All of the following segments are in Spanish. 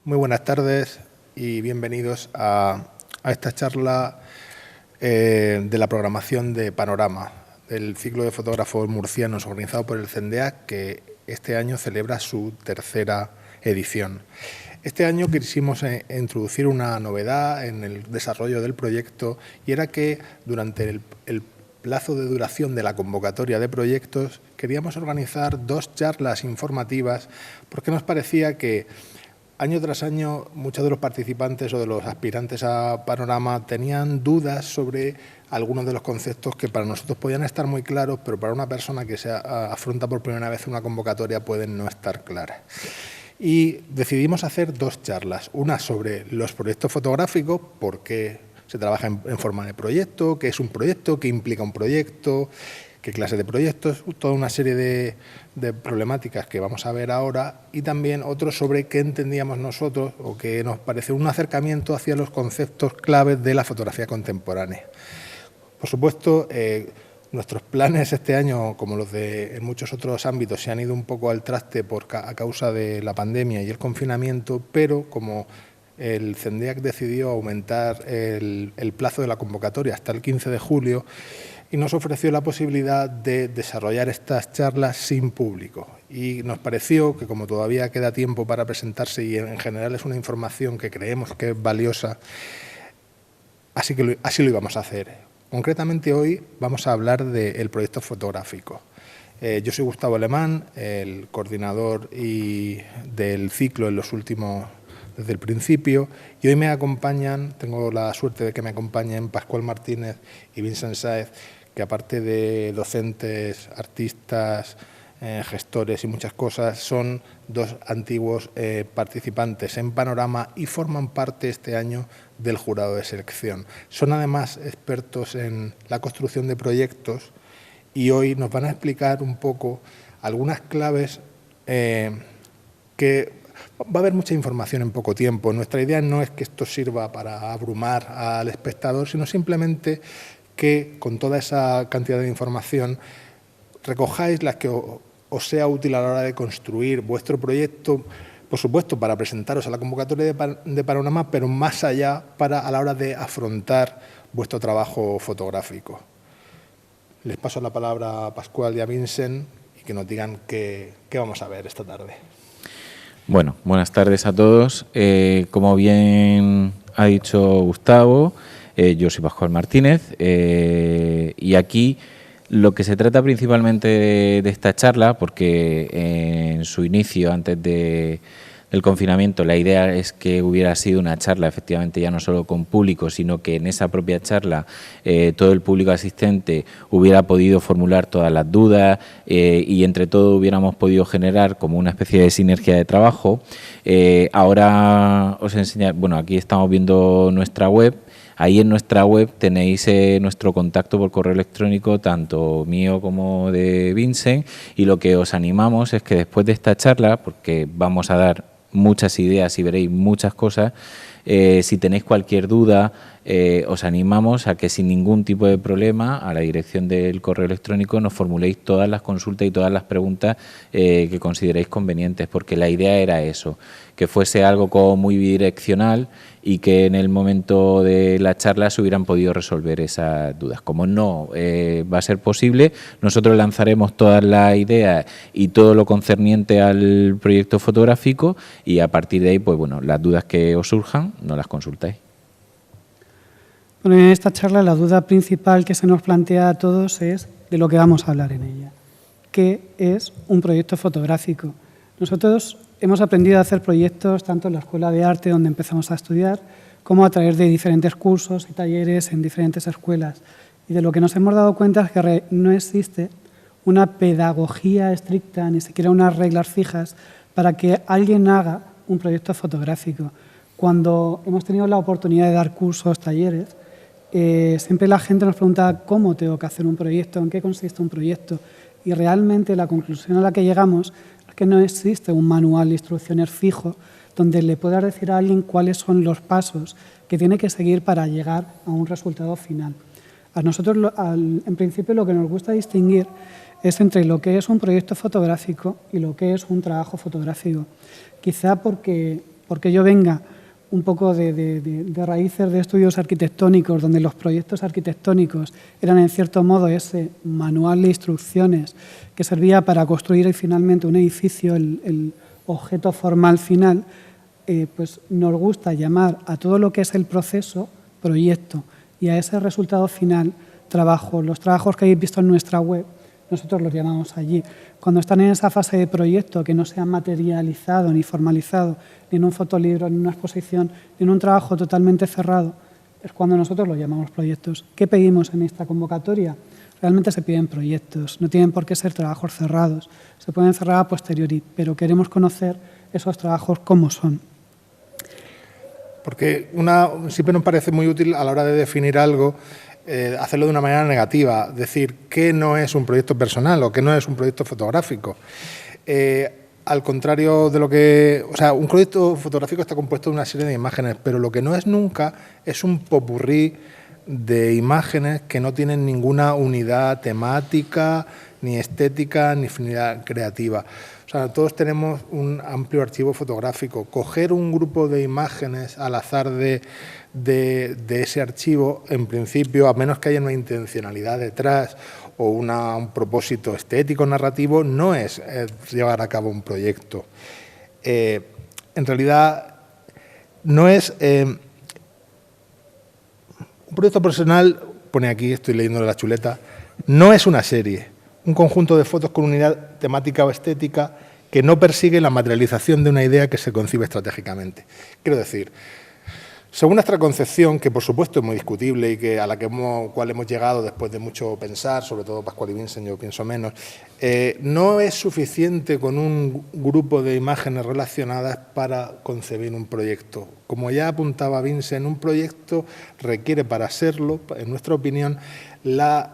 Muy buenas tardes y bienvenidos a esta charla de la programación de Panorama, del ciclo de fotógrafos murcianos organizado por el CENDEAC, que este año celebra su tercera edición. Este año quisimos introducir una novedad en el desarrollo del proyecto, y era que durante el plazo de duración de la convocatoria de proyectos queríamos organizar 2 charlas informativas, porque nos parecía que año tras año muchos de los participantes o de los aspirantes a Panorama tenían dudas sobre algunos de los conceptos que para nosotros podían estar muy claros, pero para una persona que se afronta por primera vez una convocatoria pueden no estar claras. Y decidimos hacer 2 charlas, una sobre los proyectos fotográficos, por qué se trabaja en forma de proyecto, qué es un proyecto, qué implica un proyecto, qué clase de proyectos, toda una serie de problemáticas que vamos a ver ahora, y también otro sobre qué entendíamos nosotros o qué nos pareció un acercamiento hacia los conceptos claves de la fotografía contemporánea. Por supuesto, nuestros planes este año, como los de en muchos otros ámbitos, se han ido un poco al traste a causa de la pandemia y el confinamiento, pero como el CENDEAC decidió aumentar el plazo de la convocatoria hasta el 15 de julio y nos ofreció la posibilidad de desarrollar estas charlas sin público. Y nos pareció que, como todavía queda tiempo para presentarse y en general es una información que creemos que es valiosa, así lo íbamos a hacer. Concretamente hoy vamos a hablar del proyecto fotográfico. Yo soy Gustavo Alemán, el coordinador del ciclo desde el principio, y hoy me acompañan, tengo la suerte de que me acompañen Pascual Martínez y Vincent Sáez, que aparte de docentes, artistas, gestores y muchas cosas, son 2 antiguos participantes en Panorama y forman parte este año del jurado de selección. Son además expertos en la construcción de proyectos y hoy nos van a explicar un poco algunas claves que va a haber mucha información en poco tiempo. Nuestra idea no es que esto sirva para abrumar al espectador, sino simplemente que con toda esa cantidad de información recojáis las que os sea útil a la hora de construir vuestro proyecto, por supuesto para presentaros a la convocatoria de Panorama, pero más allá a la hora de afrontar vuestro trabajo fotográfico. Les paso la palabra a Pascual y a Vincent y que nos digan qué vamos a ver esta tarde. Bueno, buenas tardes a todos. Como bien ha dicho Gustavo, yo soy Pascual Martínez y aquí lo que se trata principalmente de esta charla, porque en su inicio, antes del confinamiento, la idea es que hubiera sido una charla efectivamente ya no solo con público, sino que en esa propia charla todo el público asistente hubiera podido formular todas las dudas y entre todo hubiéramos podido generar como una especie de sinergia de trabajo. Ahora os enseñaré, bueno, aquí estamos viendo nuestra web. Ahí en nuestra web tenéis nuestro contacto por correo electrónico, tanto mío como de Vincent, y lo que os animamos es que después de esta charla, porque vamos a dar muchas ideas y veréis muchas cosas, si tenéis cualquier duda, os animamos a que sin ningún tipo de problema a la dirección del correo electrónico nos formuléis todas las consultas y todas las preguntas que consideréis convenientes, porque la idea era eso, que fuese algo como muy bidireccional y que en el momento de la charla se hubieran podido resolver esas dudas. Como no va a ser posible, nosotros lanzaremos todas las ideas y todo lo concerniente al proyecto fotográfico y a partir de ahí, pues bueno, las dudas que os surjan, nos las consultáis. Bueno, en esta charla la duda principal que se nos plantea a todos es de lo que vamos a hablar en ella. ¿Qué es un proyecto fotográfico? Nosotros hemos aprendido a hacer proyectos tanto en la Escuela de Arte, donde empezamos a estudiar, como a través de diferentes cursos y talleres en diferentes escuelas. Y de lo que nos hemos dado cuenta es que no existe una pedagogía estricta, ni siquiera unas reglas fijas, para que alguien haga un proyecto fotográfico. Cuando hemos tenido la oportunidad de dar cursos, talleres, siempre la gente nos pregunta cómo tengo que hacer un proyecto, en qué consiste un proyecto. Y realmente la conclusión a la que llegamos es que no existe un manual de instrucciones fijo donde le puedas decir a alguien cuáles son los pasos que tiene que seguir para llegar a un resultado final. A nosotros, en principio, lo que nos gusta distinguir es entre lo que es un proyecto fotográfico y lo que es un trabajo fotográfico. Quizá porque porque yo venga un poco de raíces de estudios arquitectónicos, donde los proyectos arquitectónicos eran en cierto modo ese manual de instrucciones que servía para construir finalmente un edificio, el objeto formal final, pues nos gusta llamar a todo lo que es el proceso proyecto y a ese resultado final trabajo. Los trabajos que habéis visto en nuestra web, nosotros los llamamos allí. Cuando están en esa fase de proyecto que no se ha materializado ni formalizado, ni en un fotolibro, ni en una exposición, ni en un trabajo totalmente cerrado, es cuando nosotros los llamamos proyectos. ¿Qué pedimos en esta convocatoria? Realmente se piden proyectos, no tienen por qué ser trabajos cerrados, se pueden cerrar a posteriori, pero queremos conocer esos trabajos cómo son. Porque siempre nos parece muy útil a la hora de definir algo, hacerlo de una manera negativa, decir qué no es un proyecto personal o qué no es un proyecto fotográfico. Al contrario de lo que... O sea, un proyecto fotográfico está compuesto de una serie de imágenes, pero lo que no es nunca es un popurrí de imágenes que no tienen ninguna unidad temática, ni estética, ni finalidad creativa. O sea, todos tenemos un amplio archivo fotográfico. Coger un grupo de imágenes al azar de ese archivo, en principio, a menos que haya una intencionalidad detrás o un propósito estético, narrativo, no es llevar a cabo un proyecto. En realidad, no es... un proyecto personal, pone aquí, estoy leyendo la chuleta, no es una serie, un conjunto de fotos con unidad temática o estética que no persigue la materialización de una idea que se concibe estratégicamente. Quiero decir, según nuestra concepción, que por supuesto es muy discutible y a la cual hemos llegado después de mucho pensar, sobre todo Pascual y Vincent, yo pienso menos, no es suficiente con un grupo de imágenes relacionadas para concebir un proyecto. Como ya apuntaba Vincent, un proyecto requiere para serlo, en nuestra opinión, la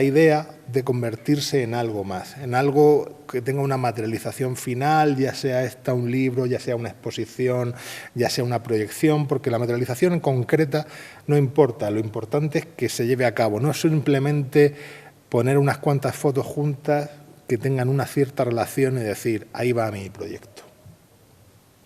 idea de convertirse en algo más, en algo que tenga una materialización final, ya sea un libro, ya sea una exposición, ya sea una proyección, porque la materialización en concreta no importa, lo importante es que se lleve a cabo, no es simplemente poner unas cuantas fotos juntas que tengan una cierta relación y decir, ahí va mi proyecto.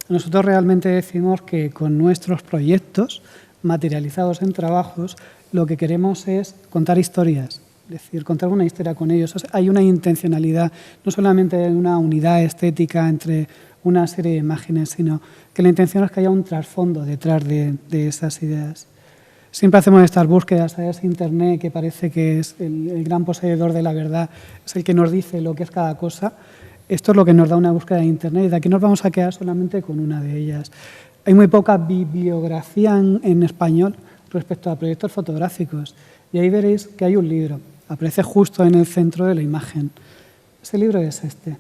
Nosotros realmente decimos que con nuestros proyectos materializados en trabajos, lo que queremos es contar historias. Es decir, contar una historia con ellos. O sea, hay una intencionalidad, no solamente una unidad estética entre una serie de imágenes, sino que la intención es que haya un trasfondo detrás de esas ideas. Siempre hacemos estas búsquedas, ¿sabes? Internet, que parece que es el gran poseedor de la verdad, es el que nos dice lo que es cada cosa. Esto es lo que nos da una búsqueda de Internet y de aquí nos vamos a quedar solamente con una de ellas. Hay muy poca bibliografía en español respecto a proyectos fotográficos y ahí veréis que hay un libro. Aparece justo en el centro de la imagen. Ese libro es este,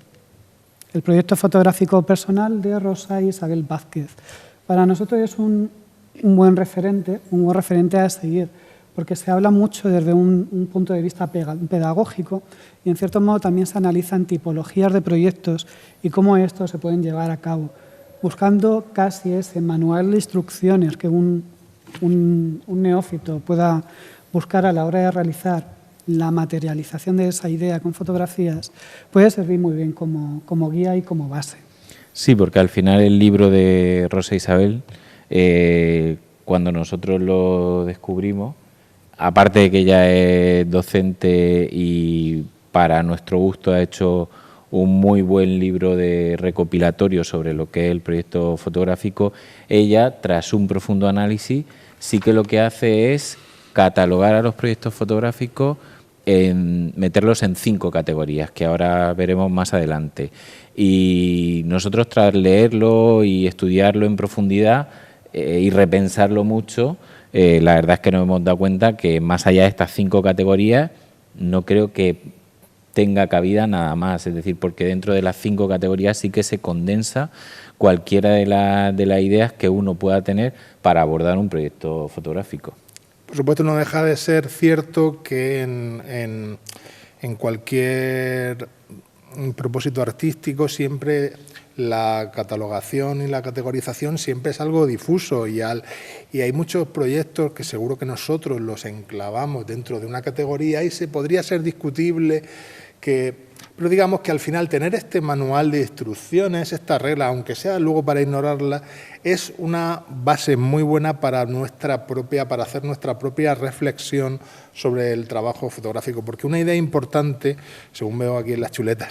el proyecto fotográfico personal de Rosa Isabel Vázquez. Para nosotros es un buen referente a seguir, porque se habla mucho desde un punto de vista pedagógico y en cierto modo también se analizan tipologías de proyectos y cómo estos se pueden llevar a cabo, buscando casi ese manual de instrucciones que un neófito pueda buscar a la hora de realizar la materialización de esa idea con fotografías, puede servir muy bien como guía y como base. Sí, porque al final el libro de Rosa Isabel, cuando nosotros lo descubrimos, aparte de que ella es docente y para nuestro gusto ha hecho un muy buen libro de recopilatorio sobre lo que es el proyecto fotográfico, ella, tras un profundo análisis, sí que lo que hace es catalogar a los proyectos fotográficos, meterlos en 5 categorías, que ahora veremos más adelante. Y nosotros, tras leerlo y estudiarlo en profundidad y repensarlo mucho, la verdad es que nos hemos dado cuenta que más allá de estas 5 categorías, no creo que tenga cabida nada más. Es decir, porque dentro de las 5 categorías sí que se condensa cualquiera de las ideas que uno pueda tener para abordar un proyecto fotográfico. Por supuesto, no deja de ser cierto que en cualquier propósito artístico siempre la catalogación y la categorización siempre es algo difuso y hay muchos proyectos que seguro que nosotros los enclavamos dentro de una categoría y se podría ser discutible que Pero digamos que al final tener este manual de instrucciones, esta regla, aunque sea luego para ignorarla, es una base muy buena para hacer nuestra propia reflexión sobre el trabajo fotográfico. Porque una idea importante, según veo aquí en las chuletas,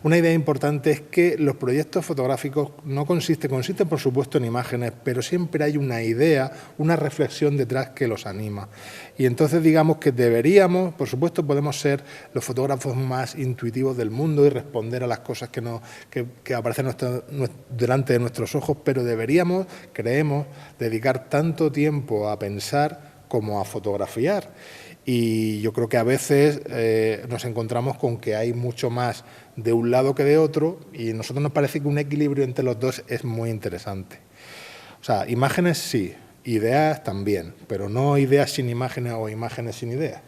una idea importante es que los proyectos fotográficos consisten por supuesto en imágenes, pero siempre hay una idea, una reflexión detrás que los anima. Y entonces digamos que deberíamos, por supuesto podemos ser los fotógrafos más intuitivos del mundo y responder a las cosas que aparecen delante de nuestros ojos, pero creemos, dedicar tanto tiempo a pensar como a fotografiar. Y yo creo que a veces nos encontramos con que hay mucho más de un lado que de otro, y a nosotros nos parece que un equilibrio entre los dos es muy interesante. O sea, imágenes sí, ideas también, pero no ideas sin imágenes o imágenes sin ideas.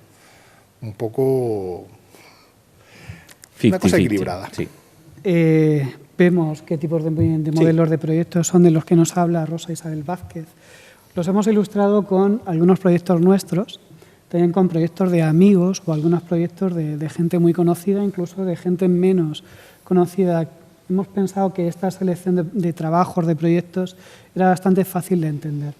Un poco... una cosa equilibrada. Sí. Vemos qué tipos de modelos de proyectos son de los que nos habla Rosa Isabel Vázquez. Los hemos ilustrado con algunos proyectos nuestros, también con proyectos de amigos o algunos proyectos de gente muy conocida, incluso de gente menos conocida. Hemos pensado que esta selección de trabajos, de proyectos, era bastante fácil de entender.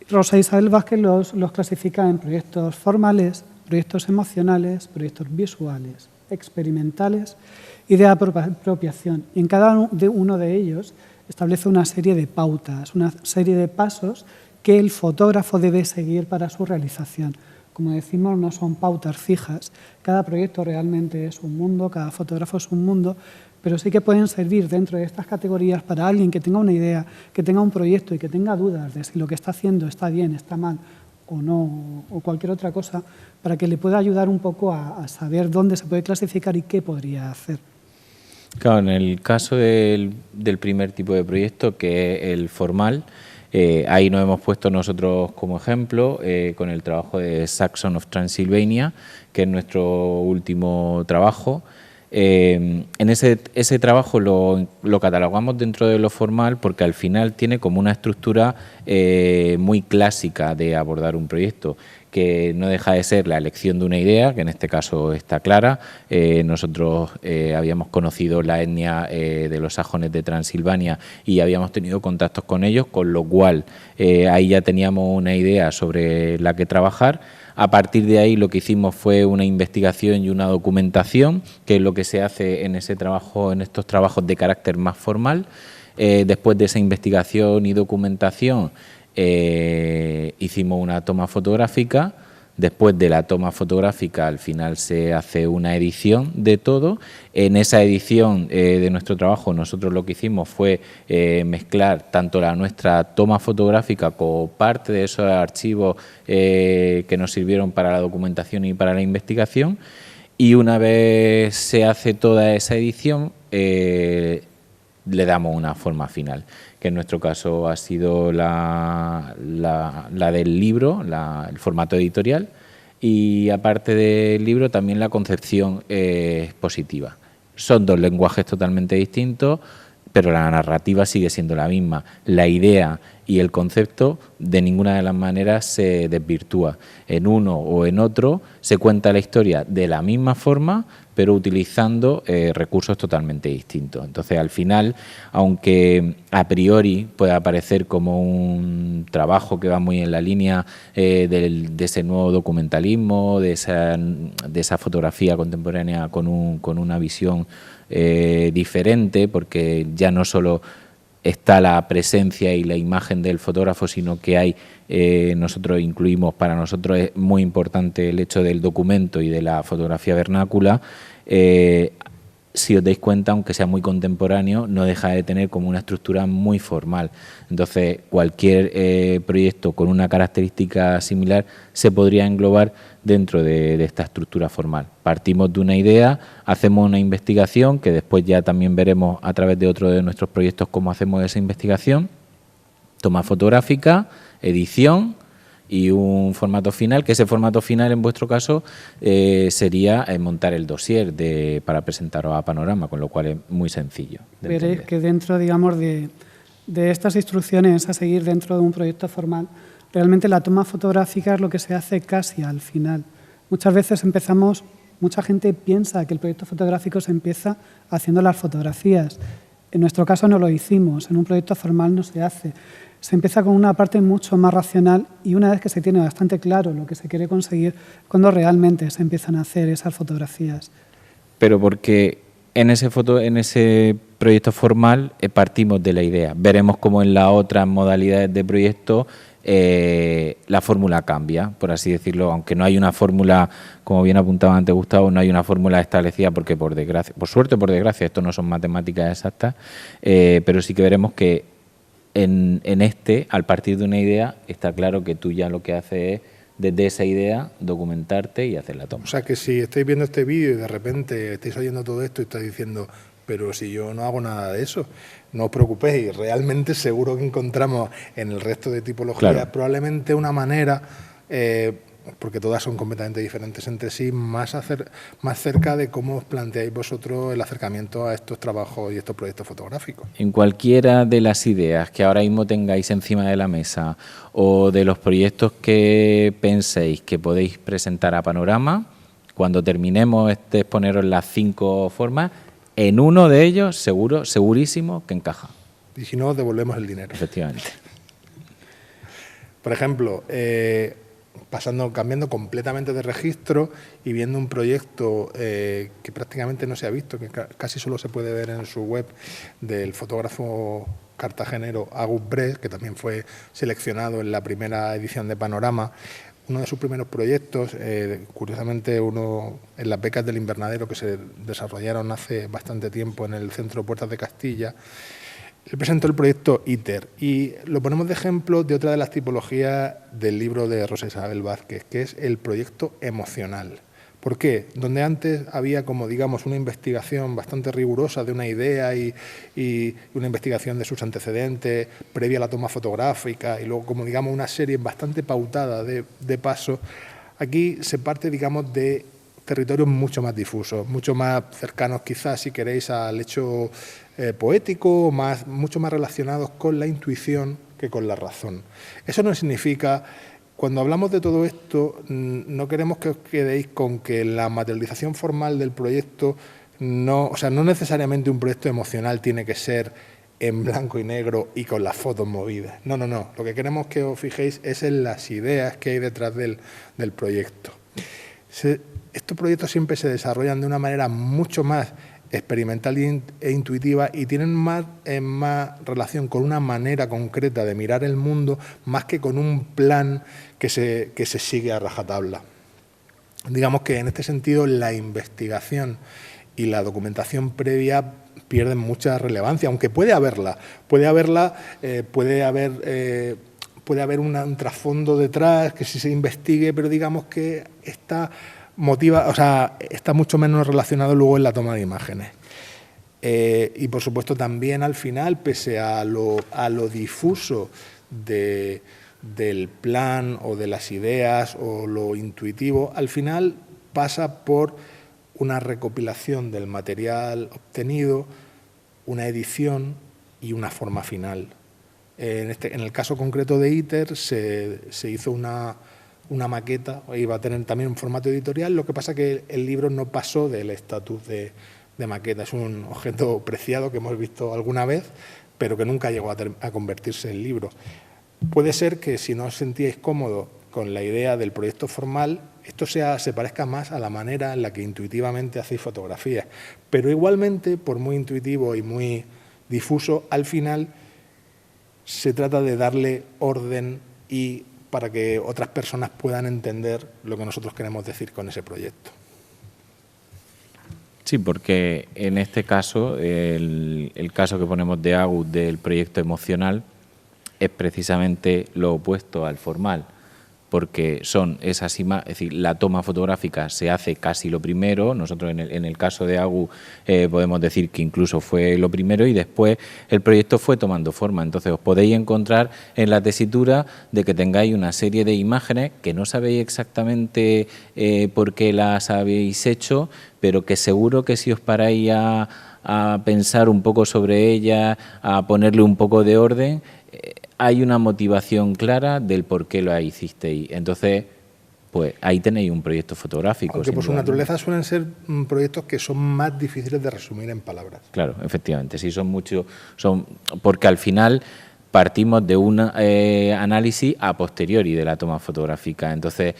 Rosa Isabel Vázquez los clasifica en proyectos formales, proyectos emocionales, proyectos visuales, experimentales y de apropiación. Y en cada uno de ellos establece una serie de pautas, una serie de pasos que el fotógrafo debe seguir para su realización. Como decimos, no son pautas fijas. Cada proyecto realmente es un mundo, cada fotógrafo es un mundo, pero sí que pueden servir dentro de estas categorías para alguien que tenga una idea, que tenga un proyecto y que tenga dudas de si lo que está haciendo está bien, está mal o no, o cualquier otra cosa, para que le pueda ayudar un poco a saber dónde se puede clasificar y qué podría hacer. Claro, en el caso del primer tipo de proyecto, que es el formal, ahí nos hemos puesto nosotros como ejemplo con el trabajo de Saxon of Transylvania, que es nuestro último trabajo. En ese trabajo lo catalogamos dentro de lo formal porque al final tiene como una estructura muy clásica de abordar un proyecto, que no deja de ser la elección de una idea, que en este caso está clara. Nosotros habíamos conocido la etnia de los sajones de Transilvania y habíamos tenido contactos con ellos, con lo cual ahí ya teníamos una idea sobre la que trabajar. A partir de ahí lo que hicimos fue una investigación y una documentación, que es lo que se hace en ese trabajo, en estos trabajos de carácter más formal. Después de esa investigación y documentación hicimos una toma fotográfica. Después de la toma fotográfica al final se hace una edición de todo. En esa edición de nuestro trabajo nosotros lo que hicimos fue mezclar tanto nuestra toma fotográfica como parte de esos archivos que nos sirvieron para la documentación y para la investigación, y una vez se hace toda esa edición le damos una forma final, que en nuestro caso ha sido la del libro, el formato editorial, y aparte del libro también la concepción expositiva. Son dos lenguajes totalmente distintos, pero la narrativa sigue siendo la misma. La idea y el concepto de ninguna de las maneras se desvirtúa. En uno o en otro se cuenta la historia de la misma forma, pero utilizando recursos totalmente distintos. Entonces, al final, aunque a priori pueda parecer como un trabajo que va muy en la línea de ese nuevo documentalismo, de esa fotografía contemporánea con una visión diferente, porque ya no solo está la presencia y la imagen del fotógrafo, sino que hay, nosotros incluimos, para nosotros es muy importante el hecho del documento y de la fotografía vernácula. Si os dais cuenta, aunque sea muy contemporáneo, no deja de tener como una estructura muy formal. Entonces, cualquier proyecto con una característica similar se podría englobar dentro de esta estructura formal. Partimos de una idea, hacemos una investigación, que después ya también veremos a través de otro de nuestros proyectos cómo hacemos esa investigación, toma fotográfica, edición y un formato final, que ese formato final en vuestro caso sería montar el dossier para presentaros a Panorama, con lo cual es muy sencillo. Veréis que dentro, digamos, de estas instrucciones a seguir dentro de un proyecto formal, realmente la toma fotográfica es lo que se hace casi al final. Muchas veces empezamos mucha gente piensa que el proyecto fotográfico se empieza haciendo las fotografías. En nuestro caso no lo hicimos, en un proyecto formal no se hace. Se empieza con una parte mucho más racional y una vez que se tiene bastante claro lo que se quiere conseguir, cuando realmente se empiezan a hacer esas fotografías. Pero porque en ese proyecto formal partimos de la idea. Veremos cómo en las otras modalidades de proyecto la fórmula cambia, por así decirlo, aunque no hay una fórmula, como bien apuntaba antes Gustavo, no hay una fórmula establecida porque por suerte o por desgracia, esto no son matemáticas exactas, pero sí que veremos que al partir de una idea, está claro que tú ya lo que haces es, desde esa idea, documentarte y hacer la toma. O sea que si estáis viendo este vídeo y de repente estáis oyendo todo esto y estáis diciendo, pero si yo no hago nada de eso, no os preocupéis, realmente seguro que encontramos en el resto de tipologías probablemente una manera, porque todas son completamente diferentes entre sí, más cerca de cómo os planteáis vosotros el acercamiento a estos trabajos y estos proyectos fotográficos. En cualquiera de las ideas que ahora mismo tengáis encima de la mesa o de los proyectos que penséis que podéis presentar a Panorama, cuando terminemos de exponeros las 5 formas, en uno de ellos segurísimo que encaja. Y si no, devolvemos el dinero. Efectivamente. Por ejemplo, cambiando completamente de registro y viendo un proyecto que prácticamente no se ha visto, que casi solo se puede ver en su web, del fotógrafo cartagenero Agus Bres, que también fue seleccionado en la primera edición de Panorama. Uno de sus primeros proyectos, curiosamente uno en las becas del invernadero que se desarrollaron hace bastante tiempo en el Centro Puertas de Castilla, él presentó el proyecto ITER y lo ponemos de ejemplo de otra de las tipologías del libro de Rosa Isabel Vázquez, que es el proyecto emocional. ¿Por qué? Donde antes había como, digamos, una investigación bastante rigurosa de una idea y una investigación de sus antecedentes previa a la toma fotográfica y luego, como digamos, una serie bastante pautada de pasos, aquí se parte, digamos, de territorios mucho más difusos, mucho más cercanos quizás, si queréis, al hecho poético, mucho más relacionados con la intuición que con la razón. Eso no significa... Cuando hablamos de todo esto, no queremos que os quedéis con que la materialización formal del proyecto, no necesariamente un proyecto emocional tiene que ser en blanco y negro y con las fotos movidas. No. Lo que queremos que os fijéis es en las ideas que hay detrás del proyecto. Estos proyectos siempre se desarrollan de una manera mucho más experimental e intuitiva y tienen más relación con una manera concreta de mirar el mundo más que con un plan que se sigue a rajatabla. Digamos que en este sentido la investigación y la documentación previa pierden mucha relevancia, aunque puede haber un trasfondo detrás que si se investigue, pero digamos que está mucho menos relacionado luego en la toma de imágenes. Y por supuesto también al final, pese a lo difuso del plan o de las ideas o lo intuitivo, al final pasa por una recopilación del material obtenido, una edición y una forma final. En el caso concreto de ITER se hizo una maqueta, iba a tener también un formato editorial, lo que pasa que el libro no pasó del estatus de maqueta, es un objeto preciado que hemos visto alguna vez, pero que nunca llegó a convertirse en libro. Puede ser que si no os sentíais cómodos con la idea del proyecto formal, esto se parezca más a la manera en la que intuitivamente hacéis fotografías, pero igualmente, por muy intuitivo y muy difuso, al final se trata de darle orden y para que otras personas puedan entender lo que nosotros queremos decir con ese proyecto. Sí, porque en este caso, el caso que ponemos de Agus del proyecto emocional es precisamente lo opuesto al formal, porque son esas imágenes, es decir, la toma fotográfica se hace casi lo primero, nosotros en el caso de Agus podemos decir que incluso fue lo primero y después el proyecto fue tomando forma, entonces os podéis encontrar en la tesitura de que tengáis una serie de imágenes que no sabéis exactamente por qué las habéis hecho, pero que seguro que si os paráis a pensar un poco sobre ellas, a ponerle un poco de orden, hay una motivación clara del por qué lo hicisteis. Entonces, pues ahí tenéis un proyecto fotográfico. Aunque por su naturaleza suelen ser proyectos que son más difíciles de resumir en palabras. Claro, efectivamente, sí, porque al final partimos de un análisis a posteriori de la toma fotográfica, entonces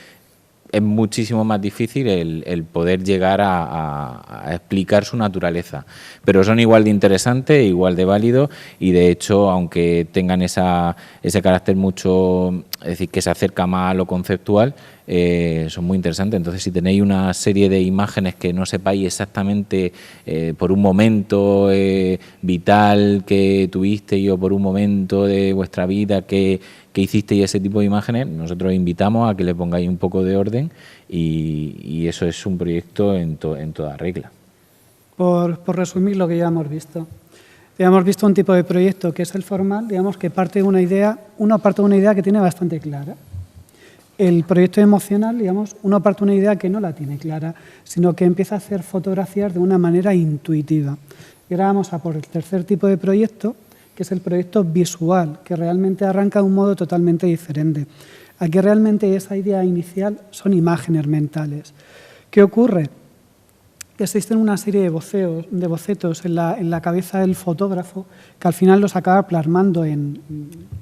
es muchísimo más difícil el poder llegar a explicar su naturaleza, pero son igual de interesantes, igual de válidos y de hecho, aunque tengan ese carácter mucho, es decir, que se acerca más a lo conceptual, son muy interesantes. Entonces, si tenéis una serie de imágenes que no sepáis exactamente por un momento vital que tuvisteis o por un momento de vuestra vida que hicisteis ese tipo de imágenes, nosotros invitamos a que le pongáis un poco de orden y eso es un proyecto en toda regla. Por resumir lo que ya hemos visto. Ya hemos visto un tipo de proyecto que es el formal, digamos que parte de una idea, uno parte de una idea que tiene bastante clara. El proyecto emocional, digamos, uno parte de una idea que no la tiene clara, sino que empieza a hacer fotografías de una manera intuitiva. Y ahora vamos a por el tercer tipo de proyecto, que es el proyecto visual, que realmente arranca de un modo totalmente diferente. Aquí realmente esa idea inicial son imágenes mentales. ¿Qué ocurre? Existen una serie de bocetos en la cabeza del fotógrafo que al final los acaba plasmando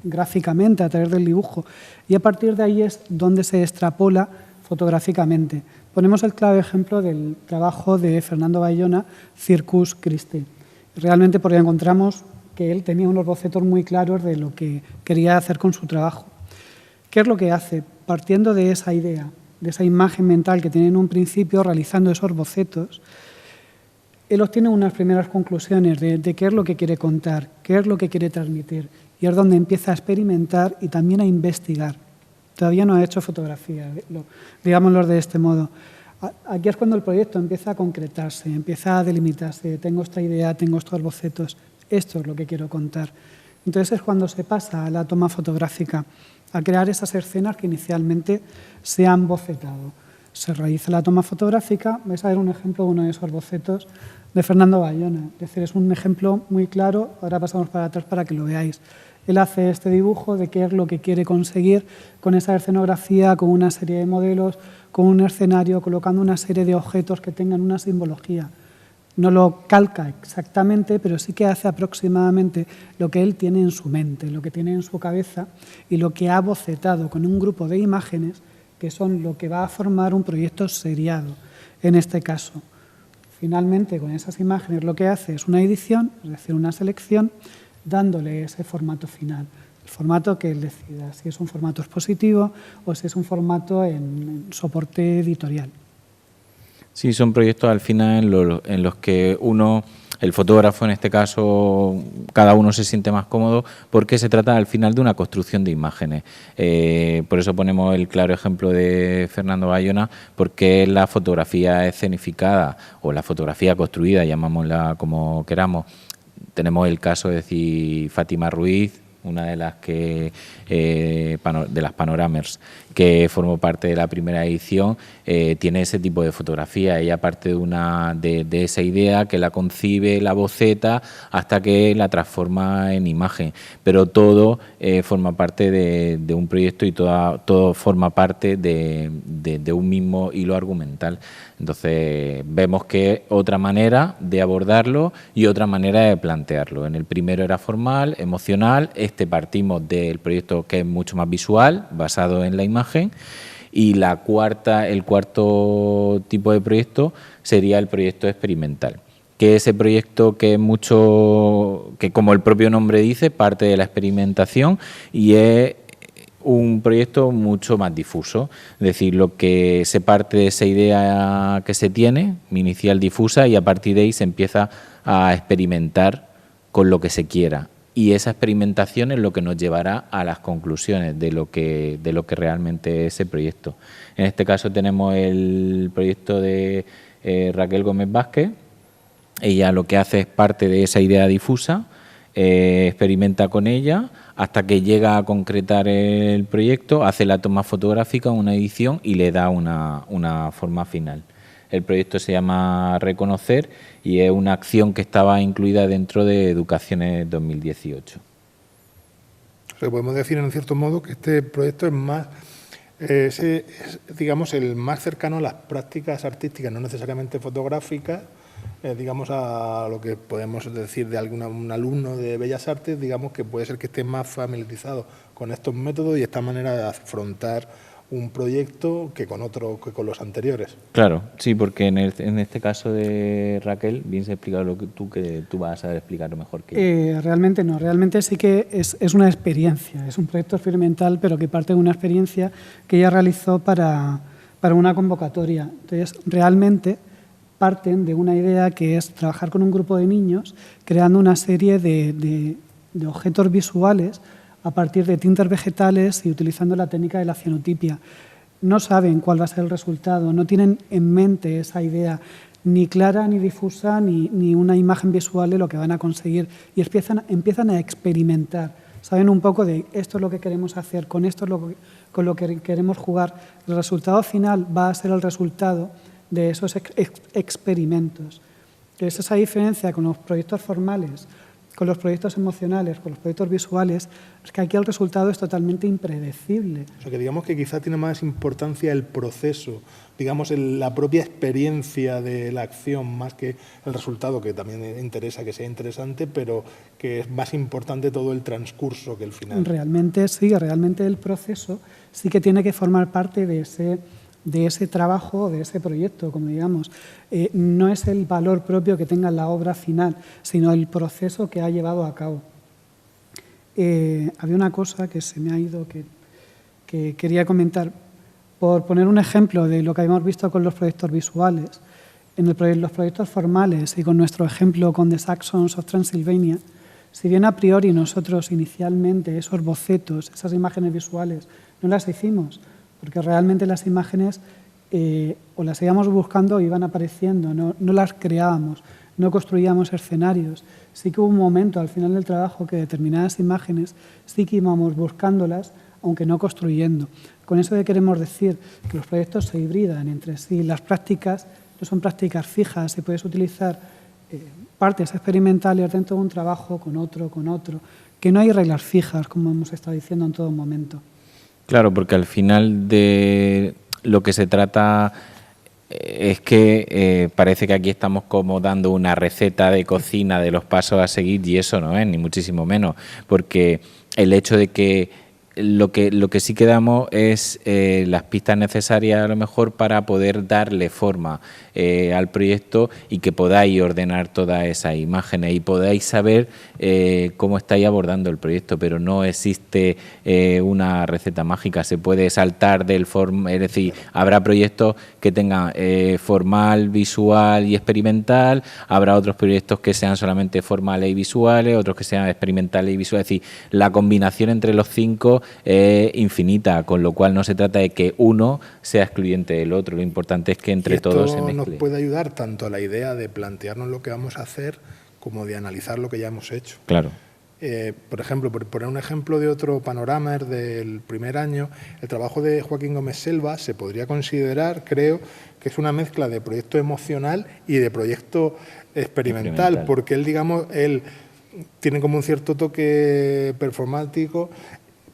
gráficamente a través del dibujo y a partir de ahí es donde se extrapola fotográficamente. Ponemos el claro ejemplo del trabajo de Fernando Bayona, Circus Christi. Realmente porque encontramos que él tenía unos bocetos muy claros de lo que quería hacer con su trabajo. ¿Qué es lo que hace? Partiendo de esa idea, de esa imagen mental que tiene en un principio, realizando esos bocetos, él obtiene unas primeras conclusiones de qué es lo que quiere contar, qué es lo que quiere transmitir, y es donde empieza a experimentar y también a investigar. Todavía no ha hecho fotografía, digámoslo de este modo. Aquí es cuando el proyecto empieza a concretarse, empieza a delimitarse, tengo esta idea, tengo estos bocetos, esto es lo que quiero contar. Entonces es cuando se pasa a la toma fotográfica, a crear esas escenas que inicialmente se han bocetado. Se realiza la toma fotográfica, vais a ver un ejemplo de uno de esos bocetos de Fernando Bayona. Es decir, es un ejemplo muy claro, ahora pasamos para atrás para que lo veáis. Él hace este dibujo de qué es lo que quiere conseguir con esa escenografía, con una serie de modelos, con un escenario, colocando una serie de objetos que tengan una simbología. No lo calca exactamente, pero sí que hace aproximadamente lo que él tiene en su mente, lo que tiene en su cabeza y lo que ha bocetado con un grupo de imágenes que son lo que va a formar un proyecto seriado, en este caso. Finalmente, con esas imágenes lo que hace es una edición, es decir, una selección, dándole ese formato final, el formato que él decida, si es un formato expositivo o si es un formato en soporte editorial. Sí, son proyectos al final en los que el fotógrafo en este caso, cada uno se siente más cómodo porque se trata al final de una construcción de imágenes. Por eso ponemos el claro ejemplo de Fernando Bayona, porque la fotografía escenificada o la fotografía construida, llamámosla como queramos. Tenemos el caso de Fátima Ruiz, una de las de las panoramers que formó parte de la primera edición, tiene ese tipo de fotografía. Ella parte de esa idea que la concibe, la boceta, hasta que la transforma en imagen. Pero todo forma parte de un proyecto y todo forma parte de un mismo hilo argumental. Entonces vemos que es otra manera de abordarlo y otra manera de plantearlo. En el primero era formal, emocional, partimos del proyecto que es mucho más visual, basado en la imagen, y el cuarto tipo de proyecto sería el proyecto experimental, que ese proyecto que como el propio nombre dice, parte de la experimentación y es un proyecto mucho más difuso, es decir, lo que se parte de esa idea que se tiene, inicial difusa, y a partir de ahí se empieza a experimentar con lo que se quiera. Y esa experimentación es lo que nos llevará a las conclusiones de lo que realmente es ese proyecto. En este caso tenemos el proyecto de Raquel Gómez Vázquez. Ella lo que hace es parte de esa idea difusa, experimenta con ella hasta que llega a concretar el proyecto, hace la toma fotográfica, una edición y le da una forma final. El proyecto se llama Reconocer y es una acción que estaba incluida dentro de Educaciones 2018. O sea, podemos decir en cierto modo que este proyecto es más Ese es, digamos, el más cercano a las prácticas artísticas, no necesariamente fotográficas, digamos, a lo que podemos decir de un alumno de Bellas Artes, digamos, que puede ser que esté más familiarizado con estos métodos y esta manera de afrontar un proyecto que con con los anteriores. Claro, sí, porque en este caso de Raquel, bien se ha explicado lo que tú vas a saber explicarlo mejor que yo. Realmente no, realmente sí que es una experiencia, es un proyecto experimental, pero que parte de una experiencia que ella realizó para una convocatoria. Entonces, realmente parten de una idea que es trabajar con un grupo de niños creando una serie de objetos visuales a partir de tintes vegetales y utilizando la técnica de la cianotipia. No saben cuál va a ser el resultado, no tienen en mente esa idea ni clara ni difusa ni una imagen visual de lo que van a conseguir y empiezan a experimentar. Saben un poco de esto es lo que queremos hacer, con esto es con lo que queremos jugar. El resultado final va a ser el resultado de esos experimentos. Es esa diferencia con los proyectos formales, con los proyectos emocionales, con los proyectos visuales, es que aquí el resultado es totalmente impredecible. O sea, que digamos que quizá tiene más importancia el proceso, digamos, la propia experiencia de la acción, más que el resultado, que también interesa que sea interesante, pero que es más importante todo el transcurso que el final. Realmente sí, realmente el proceso sí que tiene que formar parte de ese trabajo, de ese proyecto, como digamos. No es el valor propio que tenga la obra final, sino el proceso que ha llevado a cabo. Había una cosa que se me ha ido que quería comentar. Por poner un ejemplo de lo que habíamos visto con los proyectos visuales, en los proyectos formales y con nuestro ejemplo con The Saxons of Transylvania, si bien a priori nosotros inicialmente esos bocetos, esas imágenes visuales, no las hicimos, porque realmente las imágenes o las íbamos buscando o iban apareciendo, no las creábamos, no construíamos escenarios. Sí que hubo un momento al final del trabajo que determinadas imágenes sí que íbamos buscándolas, aunque no construyendo. Con eso queremos decir que los proyectos se hibridan entre sí. Las prácticas no son prácticas fijas, y puedes utilizar partes experimentales dentro de un trabajo con otro, que no hay reglas fijas, como hemos estado diciendo en todo momento. Claro, porque al final de lo que se trata es que parece que aquí estamos como dando una receta de cocina de los pasos a seguir y eso no es, ni muchísimo menos, porque el hecho de que lo que sí que damos es las pistas necesarias a lo mejor para poder darle forma al proyecto y que podáis ordenar todas esas imágenes y podáis saber cómo estáis abordando el proyecto, pero no existe una receta mágica, se puede saltar del es decir, habrá proyectos que tengan formal, visual y experimental, habrá otros proyectos que sean solamente formales y visuales, otros que sean experimentales y visuales, es decir, la combinación entre los 5 es infinita, con lo cual no se trata de que uno sea excluyente del otro, lo importante es que entre todos se mezcle. Nos puede ayudar tanto a la idea de plantearnos lo que vamos a hacer como de analizar lo que ya hemos hecho. Claro. Por ejemplo, por poner un ejemplo de otro panorama del primer año, el trabajo de Joaquín Gómez Selva se podría considerar, creo, que es una mezcla de proyecto emocional y de proyecto experimental. Porque él tiene como un cierto toque performático,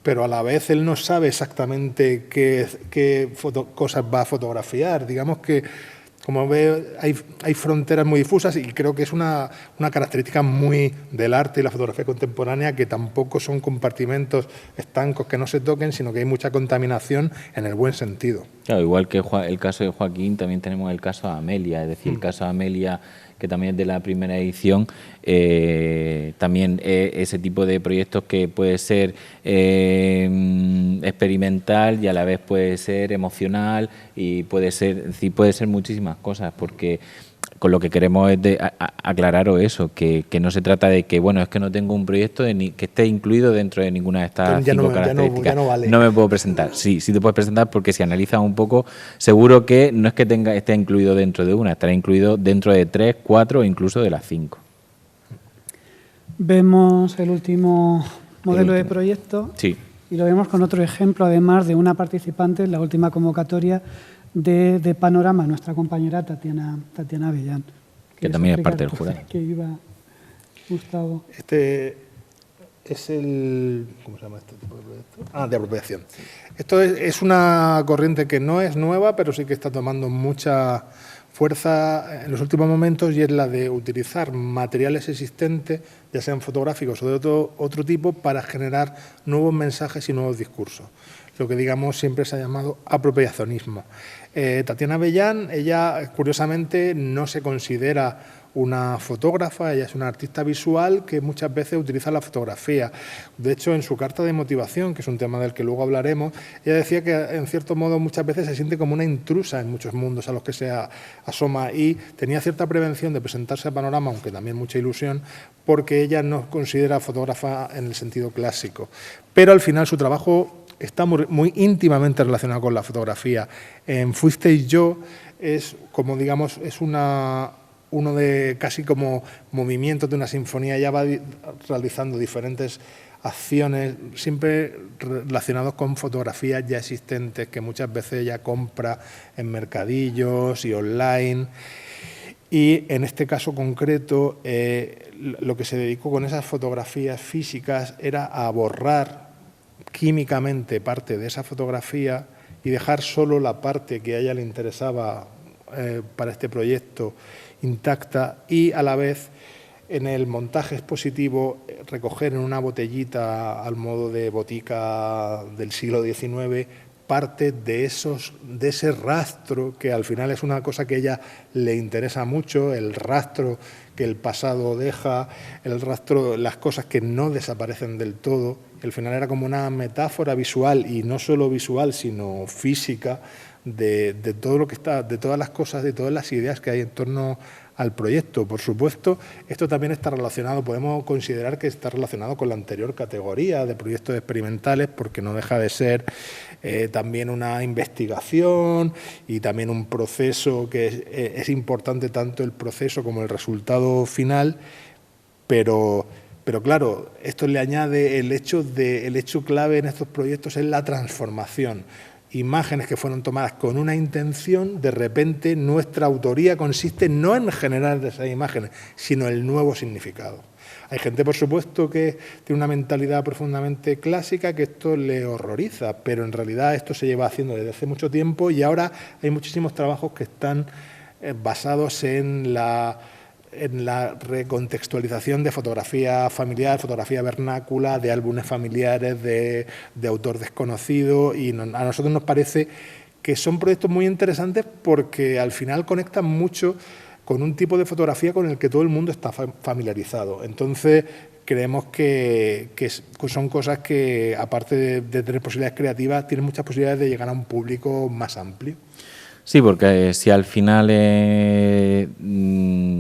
pero a la vez él no sabe exactamente qué cosas va a fotografiar. Digamos que, como ve, hay fronteras muy difusas y creo que es una característica muy del arte y la fotografía contemporánea, que tampoco son compartimentos estancos que no se toquen, sino que hay mucha contaminación en el buen sentido. Claro, igual que el caso de Joaquín, también tenemos el caso de Amelia, es decir, el caso de Amelia, que también es de la primera edición, también ese tipo de proyectos que puede ser experimental y a la vez puede ser emocional y puede ser muchísimas cosas, porque con lo que queremos es aclararos eso, que no se trata de que, bueno, es que no tengo un proyecto que esté incluido dentro de ninguna de estas 5 características. Ya no vale. No me puedo presentar. Sí te puedes presentar, porque si analizas un poco, seguro que no es que esté incluido dentro de una, estará incluido dentro de 3, 4 o incluso de las 5. Vemos el último modelo de proyecto. Sí. Y lo vemos con otro ejemplo, además de una participante en la última convocatoria de Panorama, nuestra compañera Tatiana Avellán. Que también es parte del jurado. Que iba Gustavo. es el... ¿Cómo se llama este tipo de proyecto? De apropiación. Esto es una corriente que no es nueva, pero sí que está tomando mucha fuerza en los últimos momentos, y es la de utilizar materiales existentes, ya sean fotográficos o de otro tipo, para generar nuevos mensajes y nuevos discursos. Lo que, digamos, siempre se ha llamado apropiacionismo. Tatiana Bellán, ella curiosamente no se considera una fotógrafa, ella es una artista visual que muchas veces utiliza la fotografía. De hecho, en su carta de motivación, que es un tema del que luego hablaremos, ella decía que en cierto modo muchas veces se siente como una intrusa en muchos mundos a los que se asoma, y tenía cierta prevención de presentarse a Panorama, aunque también mucha ilusión, porque ella no considera fotógrafa en el sentido clásico. Pero al final su trabajo está muy íntimamente relacionado con la fotografía. En Fuisteis yo es como, digamos, es uno de casi como movimientos de una sinfonía. Ya va realizando diferentes acciones, siempre relacionados con fotografías ya existentes, que muchas veces ella compra en mercadillos y online. Y en este caso concreto, lo que se dedicó con esas fotografías físicas era a borrar químicamente parte de esa fotografía y dejar solo la parte que a ella le interesaba para este proyecto intacta, y a la vez en el montaje expositivo recoger en una botellita al modo de botica del siglo XIX parte de ese rastro, que al final es una cosa que a ella le interesa mucho, el rastro que el pasado deja, el rastro, las cosas que no desaparecen del todo. Al final era como una metáfora visual, y no solo visual, sino física, de todo lo que está, de todas las cosas, de todas las ideas que hay en torno al proyecto. Por supuesto, esto también está relacionado, podemos considerar que está relacionado con la anterior categoría de proyectos experimentales, porque no deja de ser también una investigación y también un proceso que es importante, tanto el proceso como el resultado final, pero claro, esto le añade el hecho clave en estos proyectos es la transformación. Imágenes que fueron tomadas con una intención, de repente nuestra autoría consiste no en generar esas imágenes, sino el nuevo significado. Hay gente, por supuesto, que tiene una mentalidad profundamente clásica, que esto le horroriza, pero en realidad esto se lleva haciendo desde hace mucho tiempo, y ahora hay muchísimos trabajos que están basados en la recontextualización de fotografía familiar, fotografía vernácula, de álbumes familiares, de autor desconocido, y a nosotros nos parece que son proyectos muy interesantes porque al final conectan mucho con un tipo de fotografía con el que todo el mundo está familiarizado. Entonces, creemos que son cosas que, aparte de tener posibilidades creativas, tienen muchas posibilidades de llegar a un público más amplio. Sí, porque si al final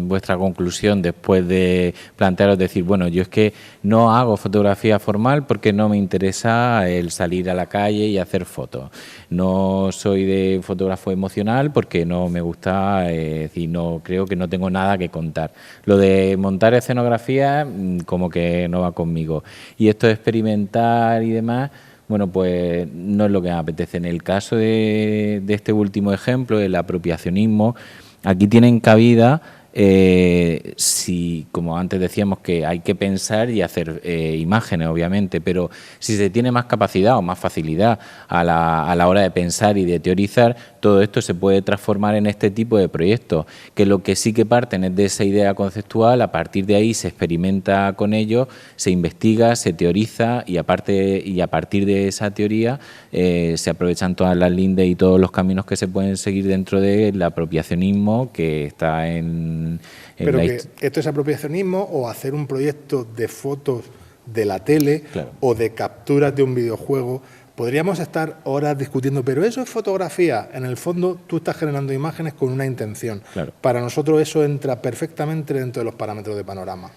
vuestra conclusión, después de plantearos decir, bueno, yo es que no hago fotografía formal porque no me interesa el salir a la calle y hacer fotos. No soy de fotógrafo emocional porque no me gusta, no creo que no tengo nada que contar. Lo de montar escenografía como que no va conmigo. Y esto de experimentar y demás, bueno, pues no es lo que me apetece. En el caso de este último ejemplo, el apropiacionismo, aquí tienen cabida, si, como antes decíamos, que hay que pensar y hacer imágenes, obviamente, pero si se tiene más capacidad o más facilidad a la hora de pensar y de teorizar, todo esto se puede transformar en este tipo de proyectos, que lo que sí que parten es de esa idea conceptual, a partir de ahí se experimenta con ello, se investiga, se teoriza, y a partir de esa teoría se aprovechan todas las lindes y todos los caminos que se pueden seguir dentro del apropiacionismo que está Pero que esto es apropiacionismo, o hacer un proyecto de fotos de la tele, claro, o de capturas de un videojuego. Podríamos estar horas discutiendo, pero eso es fotografía. En el fondo, tú estás generando imágenes con una intención. Claro. Para nosotros eso entra perfectamente dentro de los parámetros de Panorama.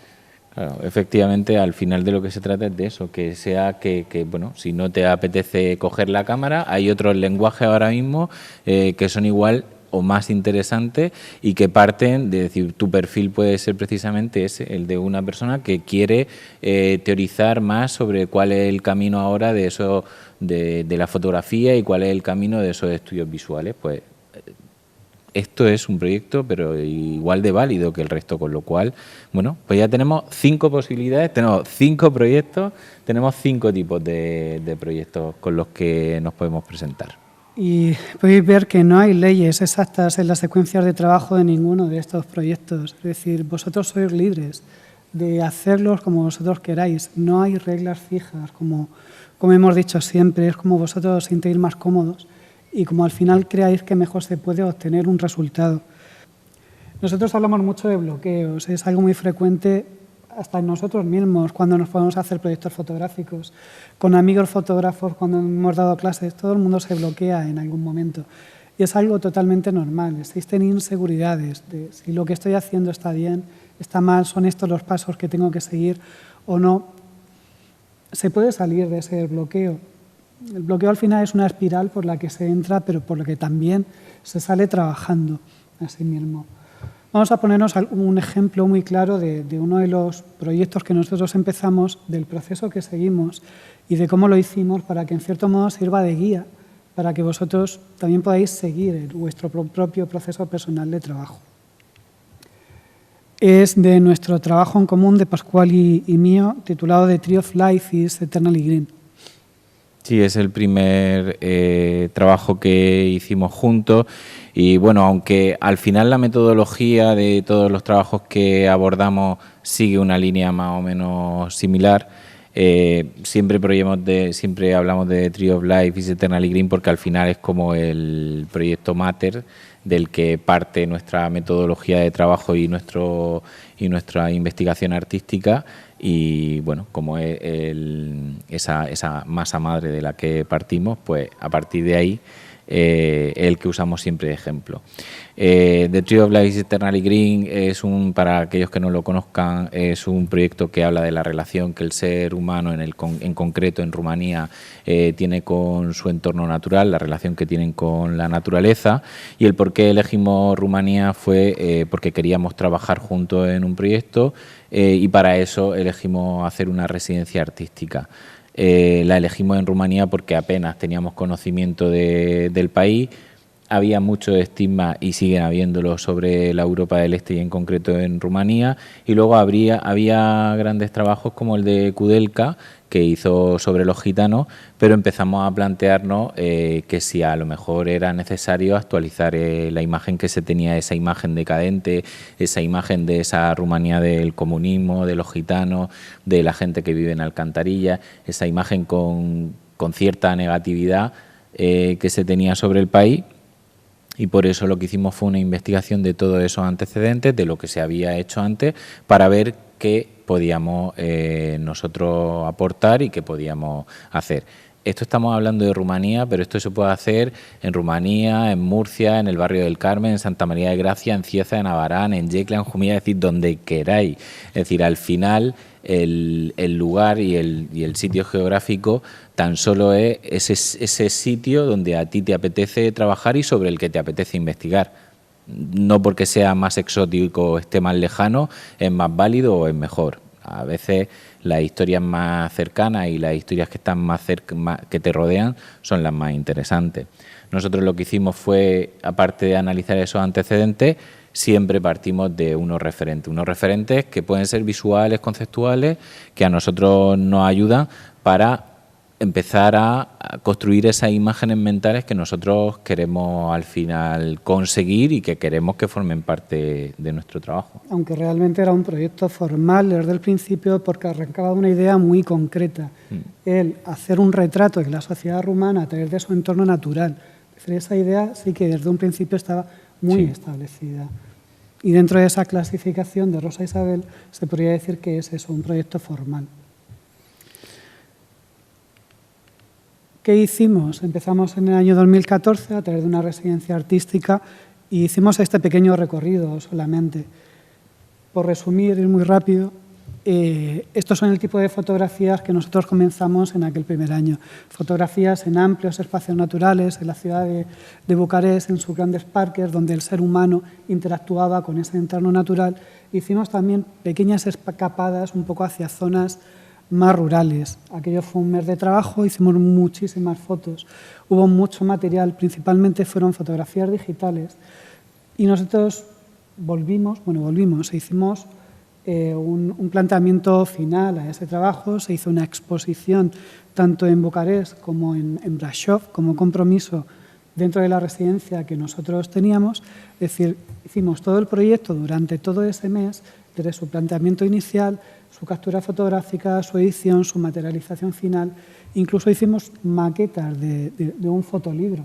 Claro, efectivamente, al final de lo que se trata es de eso, que sea que bueno, si no te apetece coger la cámara, hay otros lenguajes ahora mismo que son igual o más interesantes y que parten de decir, tu perfil puede ser precisamente ese, el de una persona que quiere teorizar más sobre cuál es el camino ahora de eso, de la fotografía, y cuál es el camino de esos estudios visuales. Pues esto es un proyecto pero igual de válido que el resto, con lo cual, bueno, pues ya tenemos 5 posibilidades, tenemos 5 proyectos, tenemos 5 tipos de proyectos con los que nos podemos presentar. Y podéis ver que no hay leyes exactas en las secuencias de trabajo de ninguno de estos proyectos. Es decir, vosotros sois libres de hacerlos como vosotros queráis. No hay reglas fijas, como hemos dicho siempre, es como vosotros os sintéis más cómodos y como al final creáis que mejor se puede obtener un resultado. Nosotros hablamos mucho de bloqueos, es algo muy frecuente hasta en nosotros mismos cuando nos podemos hacer proyectos fotográficos. Con amigos fotógrafos, cuando hemos dado clases, todo el mundo se bloquea en algún momento. Y es algo totalmente normal. Existen inseguridades de si lo que estoy haciendo está bien, está mal, son estos los pasos que tengo que seguir o no. Se puede salir de ese bloqueo. El bloqueo al final es una espiral por la que se entra, pero por la que también se sale trabajando a sí mismo. Vamos a ponernos un ejemplo muy claro de uno de los proyectos que nosotros empezamos, del proceso que seguimos y de cómo lo hicimos para que en cierto modo sirva de guía para que vosotros también podáis seguir vuestro propio proceso personal de trabajo. Es de nuestro trabajo en común de Pascual y mío, titulado The Tree of Life is Eternally Green. Sí, es el primer trabajo que hicimos juntos y bueno, aunque al final la metodología de todos los trabajos que abordamos sigue una línea más o menos similar, siempre hablamos de Tree of Life is Eternally Green porque al final es como el proyecto mater del que parte nuestra metodología de trabajo y nuestra investigación artística. Y bueno, como es esa masa madre de la que partimos, pues a partir de ahí el que usamos siempre de ejemplo. The Tree of Life is Eternally Green para aquellos que no lo conozcan, es un proyecto que habla de la relación que el ser humano, en concreto en Rumanía, tiene con su entorno natural, la relación que tienen con la naturaleza, y el por qué elegimos Rumanía fue porque queríamos trabajar juntos en un proyecto y para eso elegimos hacer una residencia artística. La elegimos en Rumanía porque apenas teníamos conocimiento del país, había mucho estigma y siguen habiéndolo sobre la Europa del Este y en concreto en Rumanía, y luego había grandes trabajos como el de Kudelka que hizo sobre los gitanos, pero empezamos a plantearnos que si a lo mejor era necesario actualizar la imagen que se tenía, esa imagen decadente, esa imagen de esa Rumanía del comunismo, de los gitanos, de la gente que vive en alcantarillas, esa imagen con cierta negatividad que se tenía sobre el país. Y por eso lo que hicimos fue una investigación de todos esos antecedentes, de lo que se había hecho antes, para ver qué podíamos nosotros aportar y qué podíamos hacer. Esto estamos hablando de Rumanía, pero esto se puede hacer en Rumanía, en Murcia, en el barrio del Carmen, en Santa María de Gracia, en Cieza de Navarán, en Yecla, en Jumilla, es decir, donde queráis. Es decir, al final el lugar y el sitio geográfico tan solo es ese sitio donde a ti te apetece trabajar y sobre el que te apetece investigar. No porque sea más exótico o esté más lejano, es más válido o es mejor. A veces las historias más cercanas y las historias que están más cerca, que te rodean, son las más interesantes. Nosotros lo que hicimos fue, aparte de analizar esos antecedentes, siempre partimos de unos referentes que pueden ser visuales, conceptuales, que a nosotros nos ayudan para empezar a construir esas imágenes mentales que nosotros queremos al final conseguir y que queremos que formen parte de nuestro trabajo. Aunque realmente era un proyecto formal desde el principio porque arrancaba de una idea muy concreta, el hacer un retrato de la sociedad rumana a través de su entorno natural. Esa idea sí que desde un principio estaba muy establecida. Y dentro de esa clasificación de Rosa Isabel se podría decir que es eso, un proyecto formal. ¿Qué hicimos? Empezamos en el año 2014 a través de una residencia artística y hicimos este pequeño recorrido solamente. Por resumir, ir muy rápido, estos son el tipo de fotografías que nosotros comenzamos en aquel primer año. Fotografías en amplios espacios naturales, en la ciudad de Bucarest, en sus grandes parques, donde el ser humano interactuaba con ese entorno natural. Hicimos también pequeñas escapadas un poco hacia zonas más rurales. Aquello fue un mes de trabajo, hicimos muchísimas fotos, hubo mucho material, principalmente fueron fotografías digitales, Y nosotros volvimos, hicimos un planteamiento final a ese trabajo, se hizo una exposición tanto en Bucarest como en Brasov, como compromiso dentro de la residencia que nosotros teníamos. Es decir, hicimos todo el proyecto durante todo ese mes, desde su planteamiento inicial, su captura fotográfica, su edición, su materialización final. Incluso hicimos maquetas de un fotolibro.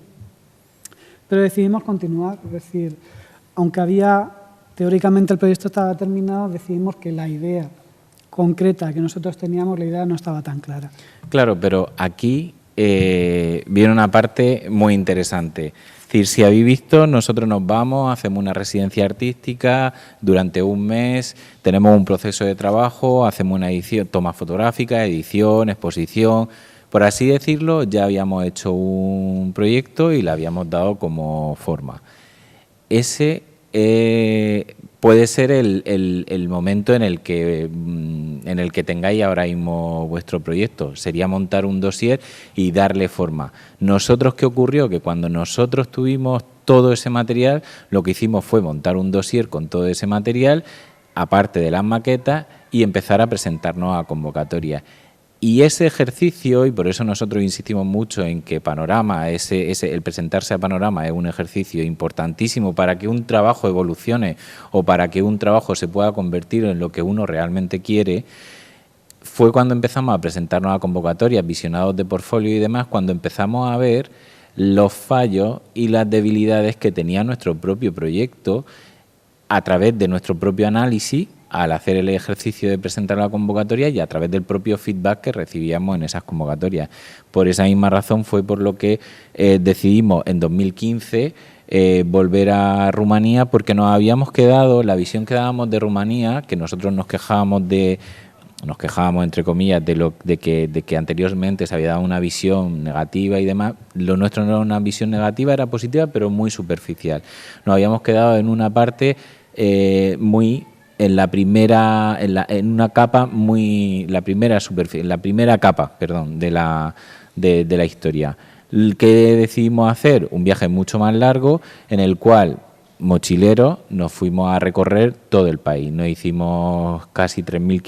Pero decidimos continuar, es decir, aunque teóricamente el proyecto estaba terminado, decidimos que la idea concreta que nosotros teníamos, la idea no estaba tan clara. Claro, pero aquí viene una parte muy interesante. Es decir, si habéis visto, nosotros nos vamos, hacemos una residencia artística durante un mes, tenemos un proceso de trabajo, hacemos una edición, toma fotográfica, edición, exposición. Por así decirlo, ya habíamos hecho un proyecto y le habíamos dado como forma. Ese puede ser el momento en el que tengáis ahora mismo vuestro proyecto. Sería montar un dossier y darle forma. Nosotros, ¿qué ocurrió? Que cuando nosotros tuvimos todo ese material, lo que hicimos fue montar un dossier con todo ese material, aparte de las maquetas, y empezar a presentarnos a convocatorias. Y ese ejercicio, y por eso nosotros insistimos mucho en que Panorama, el presentarse a Panorama es un ejercicio importantísimo para que un trabajo evolucione o para que un trabajo se pueda convertir en lo que uno realmente quiere, fue cuando empezamos a presentarnos a convocatorias, visionados de portfolio y demás, cuando empezamos a ver los fallos y las debilidades que tenía nuestro propio proyecto a través de nuestro propio análisis, al hacer el ejercicio de presentar la convocatoria y a través del propio feedback que recibíamos en esas convocatorias. Por esa misma razón fue por lo que decidimos en 2015 volver a Rumanía, porque nos habíamos quedado, la visión que dábamos de Rumanía, que nosotros nos quejábamos entre comillas de que anteriormente se había dado una visión negativa y demás. Lo nuestro no era una visión negativa, era positiva, pero muy superficial. Nos habíamos quedado en una parte muy en la primera capa de la historia. ¿Qué decidimos hacer? Un viaje mucho más largo en el cual, mochileros, nos fuimos a recorrer todo el país. Nos hicimos casi 3.000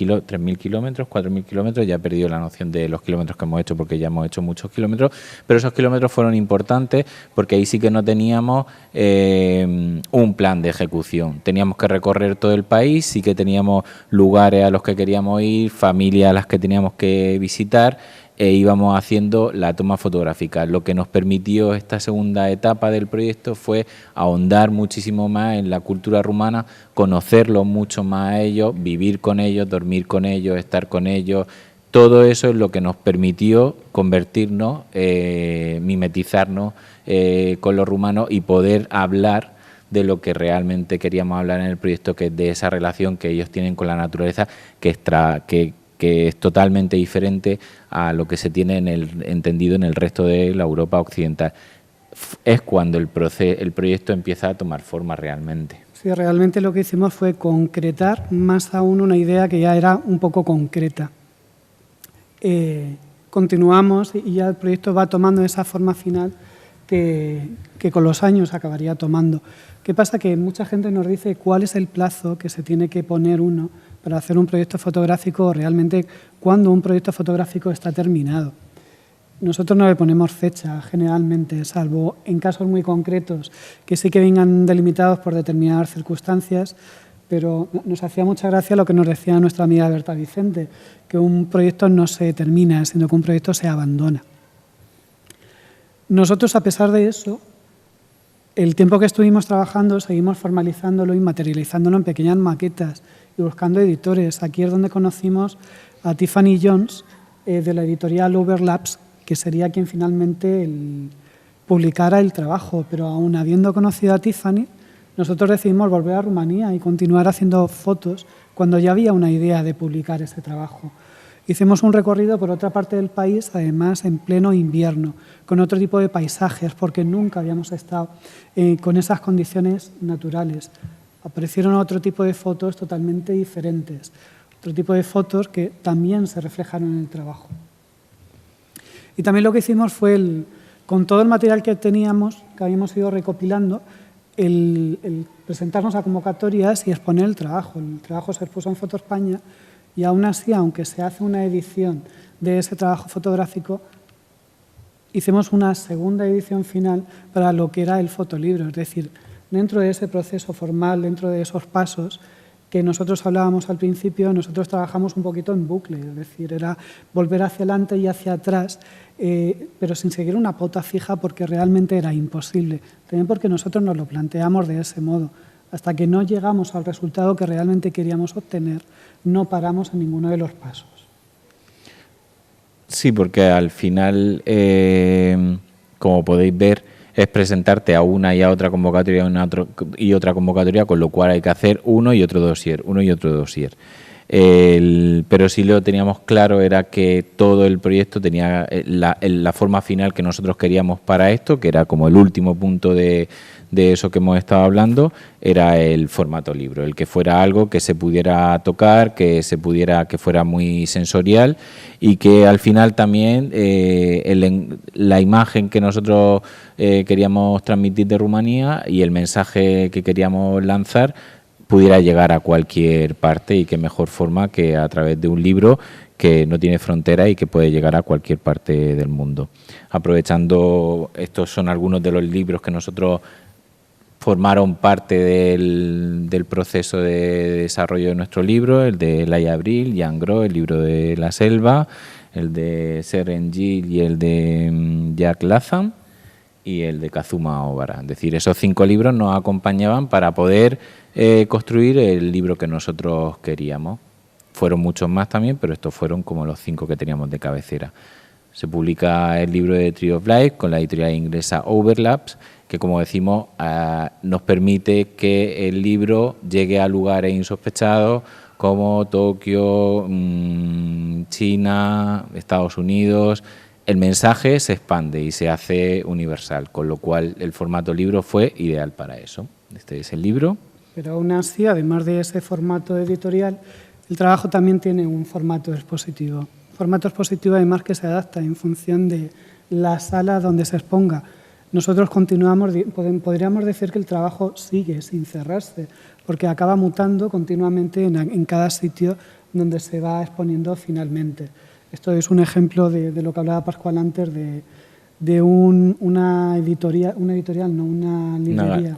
kilómetros, 4.000 kilómetros. Ya he perdido la noción de los kilómetros que hemos hecho porque ya hemos hecho muchos kilómetros, pero esos kilómetros fueron importantes porque ahí sí que no teníamos un plan de ejecución. Teníamos que recorrer todo el país, sí que teníamos lugares a los que queríamos ir, familias a las que teníamos que visitar, e íbamos haciendo la toma fotográfica. Lo que nos permitió esta segunda etapa del proyecto fue ahondar muchísimo más en la cultura rumana, conocerlos mucho más a ellos, vivir con ellos, dormir con ellos, estar con ellos. Todo eso es lo que nos permitió convertirnos, mimetizarnos con los rumanos y poder hablar de lo que realmente queríamos hablar en el proyecto, que es de esa relación que ellos tienen con la naturaleza, que es totalmente diferente a lo que se tiene entendido en el resto de la Europa occidental. Es cuando el proyecto empieza a tomar forma realmente. Sí, realmente lo que hicimos fue concretar más aún una idea que ya era un poco concreta. Continuamos y ya el proyecto va tomando esa forma final que con los años acabaría tomando. ¿Qué pasa? Que mucha gente nos dice cuál es el plazo que se tiene que poner uno para hacer un proyecto fotográfico, o realmente cuando un proyecto fotográfico está terminado. Nosotros no le ponemos fecha generalmente, salvo en casos muy concretos que sí que vengan delimitados por determinadas circunstancias, pero nos hacía mucha gracia lo que nos decía nuestra amiga Berta Vicente, que un proyecto no se termina, sino que un proyecto se abandona. Nosotros, a pesar de eso, el tiempo que estuvimos trabajando, seguimos formalizándolo y materializándolo en pequeñas maquetas y buscando editores. Aquí es donde conocimos a Tiffany Jones, de la editorial Overlaps, que sería quien finalmente publicara el trabajo. Pero aún habiendo conocido a Tiffany, nosotros decidimos volver a Rumanía y continuar haciendo fotos cuando ya había una idea de publicar ese trabajo. Hicimos un recorrido por otra parte del país, además en pleno invierno, con otro tipo de paisajes, porque nunca habíamos estado con esas condiciones naturales. Aparecieron otro tipo de fotos totalmente diferentes, otro tipo de fotos que también se reflejaron en el trabajo. Y también lo que hicimos fue, con todo el material que teníamos, que habíamos ido recopilando, el presentarnos a convocatorias y exponer el trabajo. El trabajo se expuso en Foto España y aún así, aunque se hace una edición de ese trabajo fotográfico, hicimos una segunda edición final para lo que era el fotolibro. Es decir, dentro de ese proceso formal, dentro de esos pasos que nosotros hablábamos al principio, nosotros trabajamos un poquito en bucle, es decir, era volver hacia adelante y hacia atrás, pero sin seguir una pauta fija porque realmente era imposible. También porque nosotros nos lo planteamos de ese modo. Hasta que no llegamos al resultado que realmente queríamos obtener, no paramos en ninguno de los pasos. Sí, porque al final, como podéis ver, es presentarte a una y a otra convocatoria y otra convocatoria, con lo cual hay que hacer uno y otro dossier. Pero sí lo teníamos claro, era que todo el proyecto tenía la forma final que nosotros queríamos para esto, que era como el último punto de eso que hemos estado hablando, era el formato libro, el que fuera algo que se pudiera tocar, que fuera muy sensorial y que al final también la imagen que nosotros queríamos transmitir de Rumanía y el mensaje que queríamos lanzar pudiera llegar a cualquier parte, y qué mejor forma que a través de un libro que no tiene frontera y que puede llegar a cualquier parte del mundo. Aprovechando, estos son algunos de los libros que nosotros formaron parte del proceso de desarrollo de nuestro libro: el de Laia Abril, Jan Gros, el libro de La Selva, el de Seren Gil y el de Jack Latham, y el de Kazuma Obara. Es decir, esos 5 libros nos acompañaban para poder construir el libro que nosotros queríamos. Fueron muchos más también, pero estos fueron como los 5 que teníamos de cabecera. Se publica el libro de Tree of Life con la editorial inglesa Overlaps, que, como decimos, nos permite que el libro llegue a lugares insospechados como Tokio, China, Estados Unidos. El mensaje se expande y se hace universal, con lo cual el formato libro fue ideal para eso. Este es el libro. Pero aún así, además de ese formato editorial, el trabajo también tiene un formato expositivo. Formato expositivo, además, que se adapta en función de la sala donde se exponga. Nosotros podríamos decir que el trabajo sigue sin cerrarse, porque acaba mutando continuamente en cada sitio donde se va exponiendo finalmente. Esto es un ejemplo de lo que hablaba Pascual antes, de una librería.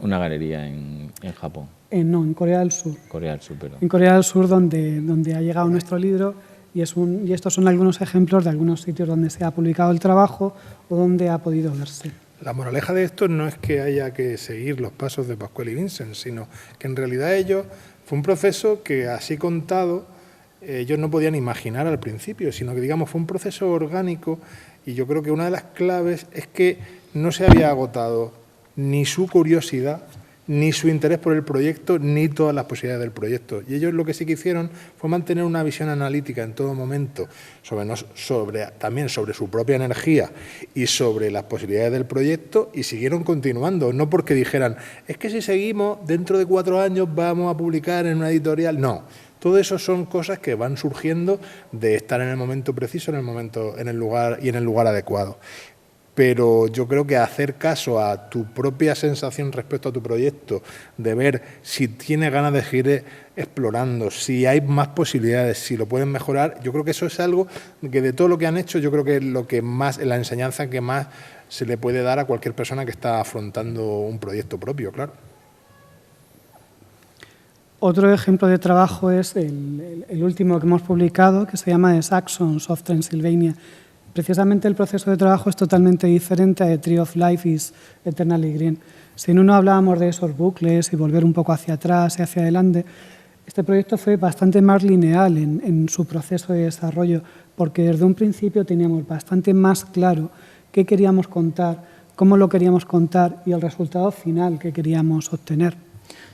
Una galería en Japón. No, en Corea del Sur. Corea del Sur, perdón. En Corea del Sur, donde ha llegado nuestro libro, y estos son algunos ejemplos de algunos sitios donde se ha publicado el trabajo o donde ha podido verse. La moraleja de esto no es que haya que seguir los pasos de Pascual y Vincent, sino que en realidad fue un proceso que, así contado, ellos no podían imaginar al principio, sino que, digamos, fue un proceso orgánico, y yo creo que una de las claves es que no se había agotado ni su curiosidad, ni su interés por el proyecto, ni todas las posibilidades del proyecto. Y ellos lo que sí que hicieron fue mantener una visión analítica en todo momento también sobre su propia energía y sobre las posibilidades del proyecto, y siguieron continuando, no porque dijeran, es que si seguimos, dentro de 4 años vamos a publicar en una editorial. No, todo eso son cosas que van surgiendo de estar en el momento preciso, en el lugar adecuado. Pero yo creo que hacer caso a tu propia sensación respecto a tu proyecto, de ver si tienes ganas de seguir explorando, si hay más posibilidades, si lo pueden mejorar, yo creo que eso es algo que, de todo lo que han hecho, yo creo que es la enseñanza que más se le puede dar a cualquier persona que está afrontando un proyecto propio, claro. Otro ejemplo de trabajo es el último que hemos publicado, que se llama The Saxons of Transylvania. Precisamente el proceso de trabajo es totalmente diferente a The Tree of Life is Eternally Green. Si en uno hablábamos de esos bucles y volver un poco hacia atrás y hacia adelante, este proyecto fue bastante más lineal en su proceso de desarrollo, porque desde un principio teníamos bastante más claro qué queríamos contar, cómo lo queríamos contar y el resultado final que queríamos obtener.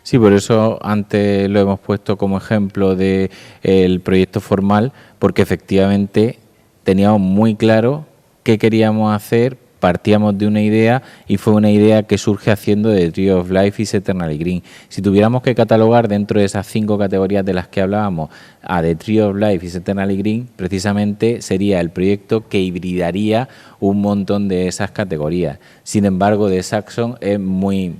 Sí, por eso antes lo hemos puesto como ejemplo del proyecto formal, porque efectivamente teníamos muy claro qué queríamos hacer, partíamos de una idea, y fue una idea que surge haciendo de Tree of Life is Eternally Green. Si tuviéramos que catalogar dentro de esas 5 categorías de las que hablábamos a The Tree of Life is Eternally Green, precisamente sería el proyecto que hibridaría un montón de esas categorías. Sin embargo, The Saxon es muy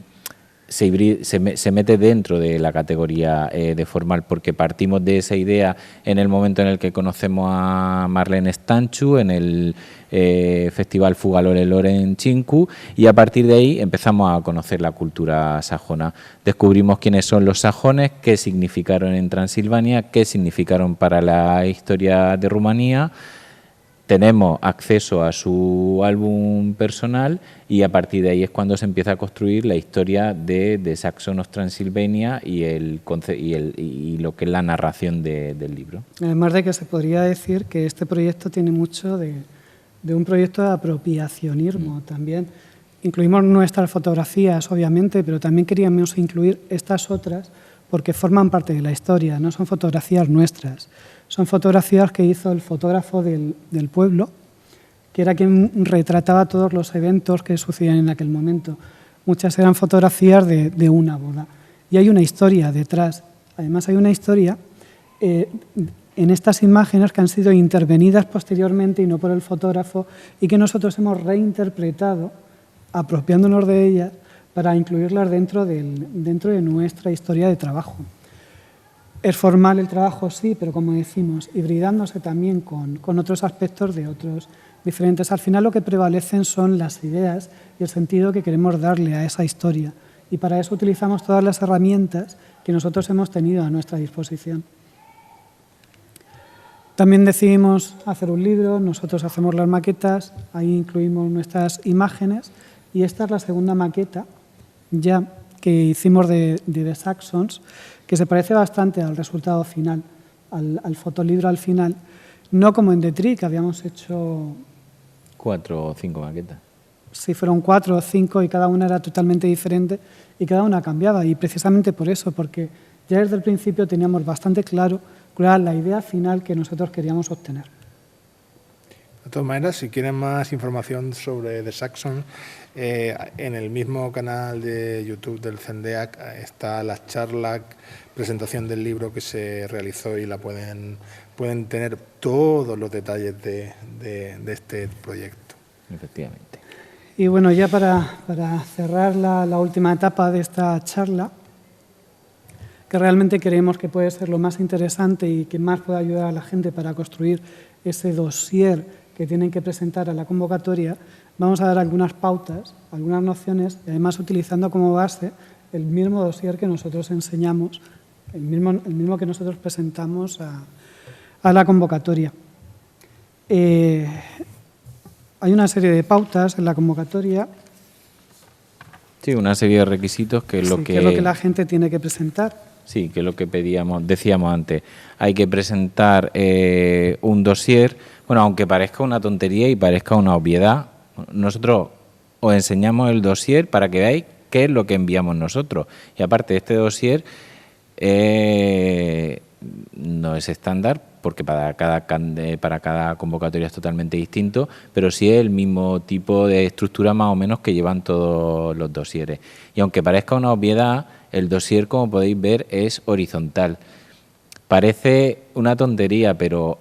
se mete dentro de la categoría de formal, porque partimos de esa idea en el momento en el que conocemos a Marlene Stanchu en el Festival Fugalore Lore en Chinku, y a partir de ahí empezamos a conocer la cultura sajona. Descubrimos quiénes son los sajones, qué significaron en Transilvania, qué significaron para la historia de Rumanía. Tenemos acceso a su álbum personal y a partir de ahí es cuando se empieza a construir la historia de Saxon of Transylvania y lo que es la narración del libro. Además de que se podría decir que este proyecto tiene mucho de un proyecto de apropiacionismo también. Incluimos nuestras fotografías, obviamente, pero también queríamos incluir estas otras porque forman parte de la historia, no son fotografías nuestras. Son fotografías que hizo el fotógrafo del pueblo, que era quien retrataba todos los eventos que sucedían en aquel momento. Muchas eran fotografías de una boda. Y hay una historia detrás. Además, hay una historia en estas imágenes que han sido intervenidas posteriormente y no por el fotógrafo, y que nosotros hemos reinterpretado, apropiándonos de ellas, para incluirlas dentro de nuestra historia de trabajo. Es formal el trabajo, sí, pero como decimos, hibridándose también con otros aspectos de otros diferentes. Al final lo que prevalecen son las ideas y el sentido que queremos darle a esa historia. Y para eso utilizamos todas las herramientas que nosotros hemos tenido a nuestra disposición. También decidimos hacer un libro, nosotros hacemos las maquetas, ahí incluimos nuestras imágenes, y esta es la segunda maqueta ya que hicimos de The Saxons, que se parece bastante al resultado final, al fotolibro al final, no como en The Tree, que habíamos hecho 4 o 5 maquetas. Sí, fueron 4 o 5 y cada una era totalmente diferente y cada una cambiaba, y precisamente por eso, porque ya desde el principio teníamos bastante claro cuál era la idea final que nosotros queríamos obtener. De todas maneras, si quieren más información sobre The Saxon, en el mismo canal de YouTube del CENDEAC está la charla, presentación del libro que se realizó, y la pueden tener todos los detalles de este proyecto. Efectivamente. Y bueno, ya para cerrar la última etapa de esta charla, que realmente creemos que puede ser lo más interesante y que más puede ayudar a la gente para construir ese dossier que tienen que presentar a la convocatoria, vamos a dar algunas pautas, algunas nociones, y además utilizando como base el mismo dossier que nosotros enseñamos, el mismo que nosotros presentamos a la convocatoria. Hay una serie de pautas en la convocatoria. Sí, una serie de requisitos que es lo que la gente tiene que presentar. Sí, que es lo que decíamos antes. Hay que presentar un dossier. Bueno, aunque parezca una tontería y parezca una obviedad, nosotros os enseñamos el dossier para que veáis qué es lo que enviamos nosotros. Y aparte, este dossier no es estándar, porque para cada convocatoria es totalmente distinto, pero sí es el mismo tipo de estructura más o menos que llevan todos los dosieres. Y aunque parezca una obviedad, el dossier, como podéis ver, es horizontal. Parece una tontería, pero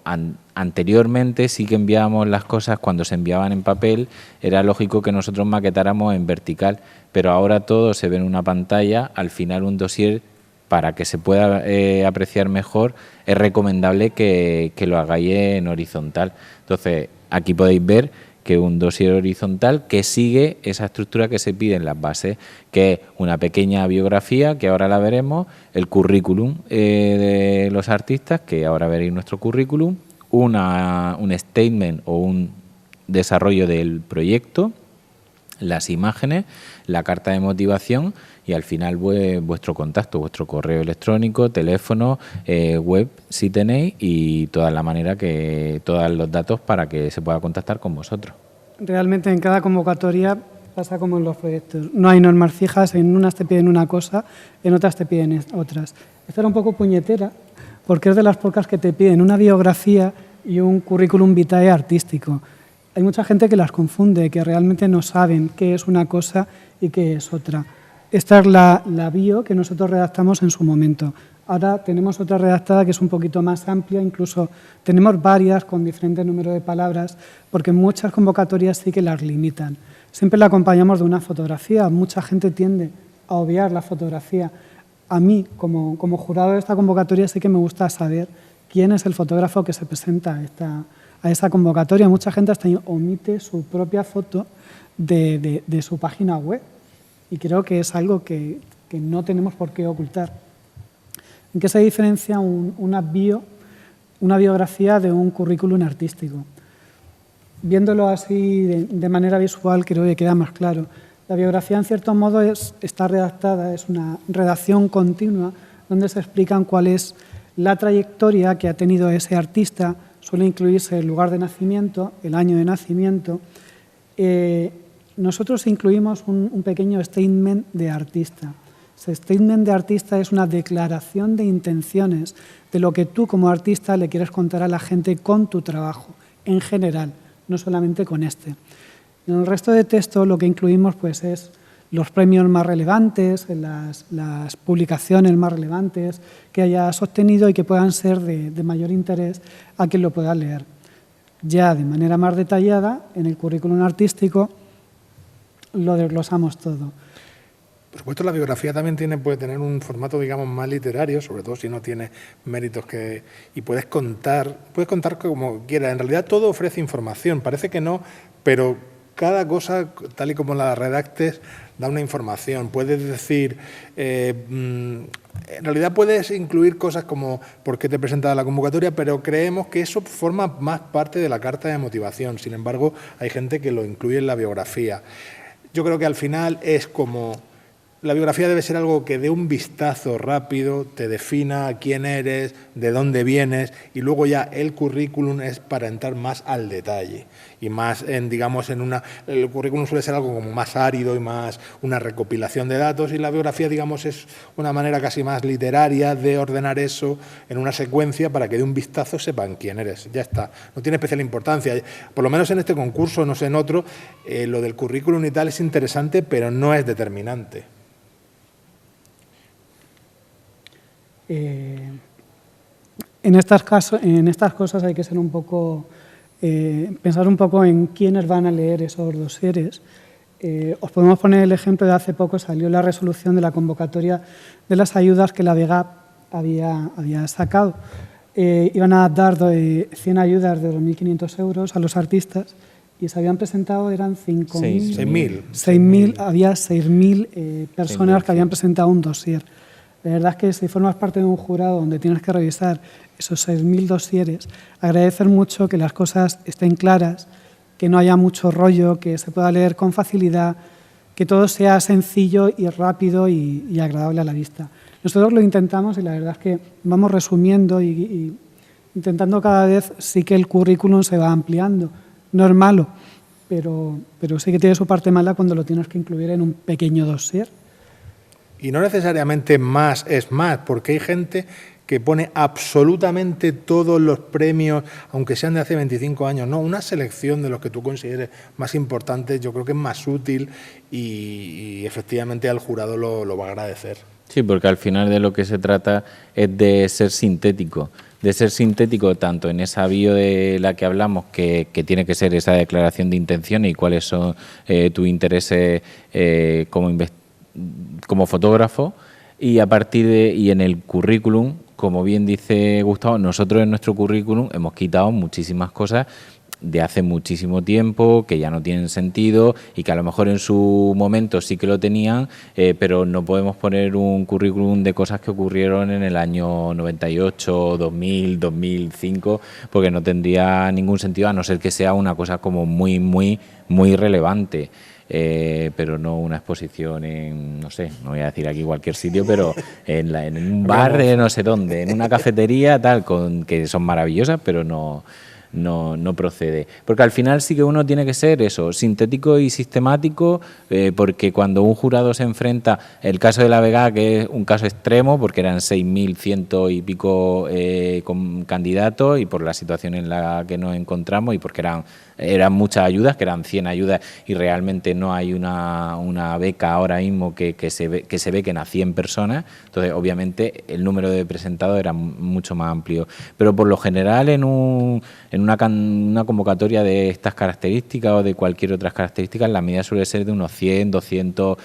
anteriormente sí que enviábamos las cosas, cuando se enviaban en papel, era lógico que nosotros maquetáramos en vertical, pero ahora todo se ve en una pantalla. Al final, un dossier, para que se pueda apreciar mejor, es recomendable que lo hagáis en horizontal. Entonces, aquí podéis ver que un dossier horizontal que sigue esa estructura que se pide en las bases, que es una pequeña biografía, que ahora la veremos, el currículum de los artistas, que ahora veréis nuestro currículum, un statement o un desarrollo del proyecto, las imágenes, la carta de motivación y al final vuestro contacto, vuestro correo electrónico, teléfono, web si tenéis, y toda la manera todos los datos para que se pueda contactar con vosotros. Realmente en cada convocatoria pasa como en los proyectos. No hay normas fijas, en unas te piden una cosa, en otras te piden otras. Esta era un poco puñetera porque es de las pocas que te piden una biografía y un currículum vitae artístico. Hay mucha gente que las confunde, que realmente no saben qué es una cosa y qué es otra. Esta es la bio que nosotros redactamos en su momento. Ahora tenemos otra redactada que es un poquito más amplia, incluso tenemos varias con diferente número de palabras, porque muchas convocatorias sí que las limitan. Siempre la acompañamos de una fotografía. Mucha gente tiende a obviar la fotografía. A mí, como jurado de esta convocatoria, sí que me gusta saber quién es el fotógrafo que se presenta a esta convocatoria. Mucha gente hasta omite su propia foto de su página web y creo que es algo que no tenemos por qué ocultar. ¿En qué se diferencia una biografía de un currículum artístico? Viéndolo así de manera visual creo que queda más claro. La biografía, en cierto modo, está redactada, es una redacción continua donde se explican cuál es la trayectoria que ha tenido ese artista. Suele incluirse el lugar de nacimiento, el año de nacimiento. Nosotros incluimos un pequeño statement de artista. Ese statement de artista es una declaración de intenciones de lo que tú como artista le quieres contar a la gente con tu trabajo, en general, no solamente con este. En el resto de texto lo que incluimos pues, es los premios más relevantes, las publicaciones más relevantes que hayas obtenido y que puedan ser de mayor interés a quien lo pueda leer. Ya de manera más detallada, en el currículum artístico lo desglosamos todo. Por supuesto, la biografía también puede tener un formato, digamos, más literario, sobre todo si no tiene méritos y puedes contar como quieras. En realidad todo ofrece información, parece que no, pero cada cosa, tal y como la redactes, da una información. Puedes decir, en realidad puedes incluir cosas como por qué te presentas a la convocatoria, pero creemos que eso forma más parte de la carta de motivación. Sin embargo, hay gente que lo incluye en la biografía. Yo creo que al final es como... La biografía debe ser algo que de un vistazo rápido te defina quién eres, de dónde vienes, y luego ya el currículum es para entrar más al detalle y más el currículum suele ser algo como más árido y más una recopilación de datos, y la biografía, digamos, es una manera casi más literaria de ordenar eso en una secuencia para que de un vistazo sepan quién eres. Ya está, no tiene especial importancia. Por lo menos en este concurso, no sé en otro, lo del currículum y tal es interesante, pero no es determinante. En estas cosas hay que ser pensar un poco en quiénes van a leer esos dosieres. Os podemos poner el ejemplo de hace poco salió la resolución de la convocatoria de las ayudas que la VEGAP había sacado. Iban a dar 100 ayudas de 2.500 euros a los artistas y se habían presentado, eran 6.000. Había 6.000 personas que habían presentado un dossier. La verdad es que si formas parte de un jurado donde tienes que revisar esos 6.000 dosieres, agradecer mucho que las cosas estén claras, que no haya mucho rollo, que se pueda leer con facilidad, que todo sea sencillo y rápido y agradable a la vista. Nosotros lo intentamos y la verdad es que vamos resumiendo y intentando cada vez sí que el currículum se va ampliando. No es malo, pero sí que tiene su parte mala cuando lo tienes que incluir en un pequeño dossier. Y no necesariamente más es más, porque hay gente que pone absolutamente todos los premios, aunque sean de hace 25 años. No, una selección de los que tú consideres más importantes yo creo que es más útil y efectivamente al jurado lo va a agradecer. Sí, porque al final de lo que se trata es de ser sintético. De ser sintético tanto en esa bio de la que hablamos, que tiene que ser esa declaración de intenciones y cuáles son tus intereses como fotógrafo, y a partir y en el currículum, como bien dice Gustavo, nosotros en nuestro currículum hemos quitado muchísimas cosas de hace muchísimo tiempo que ya no tienen sentido y que a lo mejor en su momento sí que lo tenían, pero no podemos poner un currículum de cosas que ocurrieron en el año 98, 2000, 2005, porque no tendría ningún sentido, a no ser que sea una cosa como muy, muy, muy relevante. Pero no una exposición en, no sé, no voy a decir aquí cualquier sitio, pero en un bar de no sé dónde, en una cafetería, tal, que son maravillosas, pero no procede. Porque al final sí que uno tiene que ser eso, sintético y sistemático, porque cuando un jurado se enfrenta, el caso de la Vega, que es un caso extremo, porque eran 6.100 y pico candidatos, y por la situación en la que nos encontramos, y porque eran muchas ayudas, que eran 100 ayudas, y realmente no hay una beca ahora mismo que se ve que en 100 personas. Entonces, obviamente, el número de presentados era mucho más amplio. Pero por lo general, en en una convocatoria de estas características o de cualquier otras características, la medida suele ser de unos 100, 200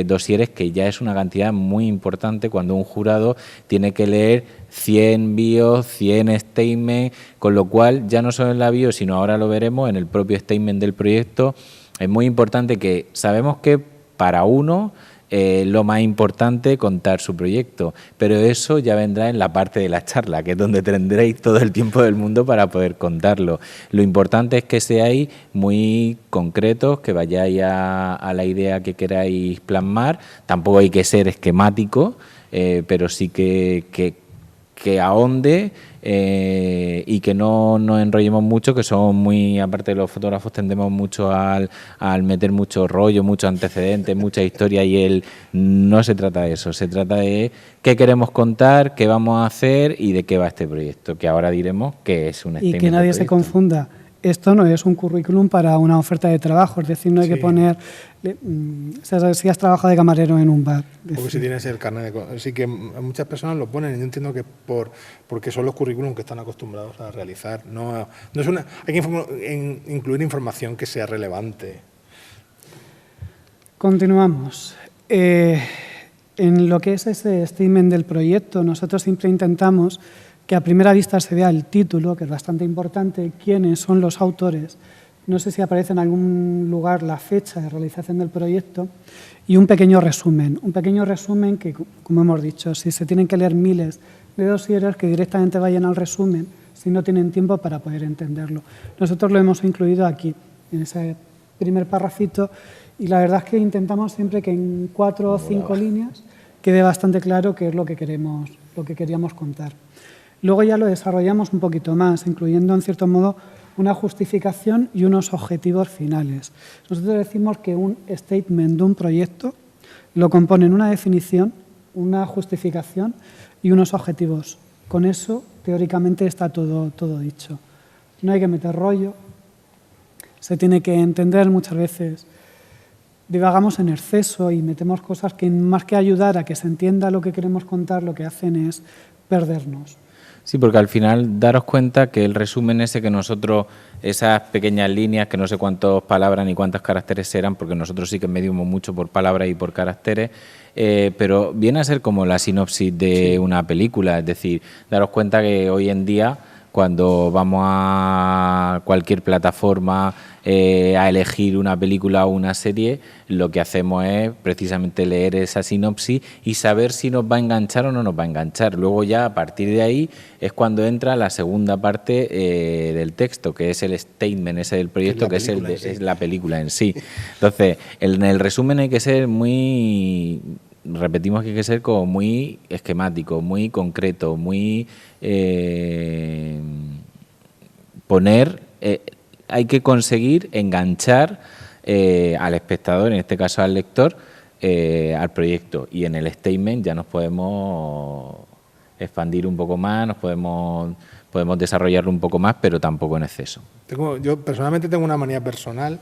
dosieres, que ya es una cantidad muy importante cuando un jurado tiene que leer 100 bios, 100 statements, con lo cual ya no solo en la bio, sino ahora lo veremos en el propio statement del proyecto. Es muy importante que sabemos que para uno lo más importante contar su proyecto, pero eso ya vendrá en la parte de la charla, que es donde tendréis todo el tiempo del mundo para poder contarlo. Lo importante es que seáis muy concretos, que vayáis a la idea que queráis plasmar. Tampoco hay que ser esquemático, pero sí que ahonde y que no nos enrollemos mucho, que somos muy, aparte de los fotógrafos, tendemos mucho al meter mucho rollo, muchos antecedentes, mucha historia, y no se trata de eso, se trata de qué queremos contar, qué vamos a hacer y de qué va este proyecto, que ahora diremos que es un statement. Y que nadie se confunda. Esto no es un currículum para una oferta de trabajo, es decir, no hay que poner si has trabajado de camarero en un bar. Porque si tienes el carnet de... Así que muchas personas lo ponen, y yo entiendo que porque son los currículums que están acostumbrados a realizar. No es una, hay que incluir información que sea relevante. Continuamos. En lo que es ese statement del proyecto, nosotros siempre intentamos que a primera vista se vea el título, que es bastante importante, quiénes son los autores, no sé si aparece en algún lugar la fecha de realización del proyecto, y un pequeño resumen que, como hemos dicho, si se tienen que leer miles de dosieres, que directamente vayan al resumen, si no tienen tiempo para poder entenderlo. Nosotros lo hemos incluido aquí, en ese primer parrafito, y la verdad es que intentamos siempre que en 4 o 5 líneas quede bastante claro qué es lo que queríamos contar. Luego ya lo desarrollamos un poquito más, incluyendo en cierto modo una justificación y unos objetivos finales. Nosotros decimos que un statement de un proyecto lo componen una definición, una justificación y unos objetivos. Con eso, teóricamente, está todo dicho. No hay que meter rollo, se tiene que entender muchas veces. Divagamos en exceso y metemos cosas que, más que ayudar a que se entienda lo que queremos contar, lo que hacen es perdernos. Sí, porque al final daros cuenta que el resumen ese que nosotros, esas pequeñas líneas, que no sé cuántas palabras ni cuántos caracteres eran, porque nosotros sí que medimos mucho por palabras y por caracteres, pero viene a ser como la sinopsis de una película. Es decir, daros cuenta que hoy en día, cuando vamos a cualquier plataforma a elegir una película o una serie, lo que hacemos es precisamente leer esa sinopsis y saber si nos va a enganchar o no nos va a enganchar. Luego ya, a partir de ahí, es cuando entra la segunda parte del texto, que es el statement ese del proyecto, que es la película en sí. Entonces, en el resumen hay que ser muy... Repetimos que hay que ser como muy esquemático, muy concreto, muy hay que conseguir enganchar al espectador, en este caso al lector, al proyecto. Y en el statement ya nos podemos expandir un poco más, podemos desarrollarlo un poco más, pero tampoco en exceso. Yo personalmente tengo una manía personal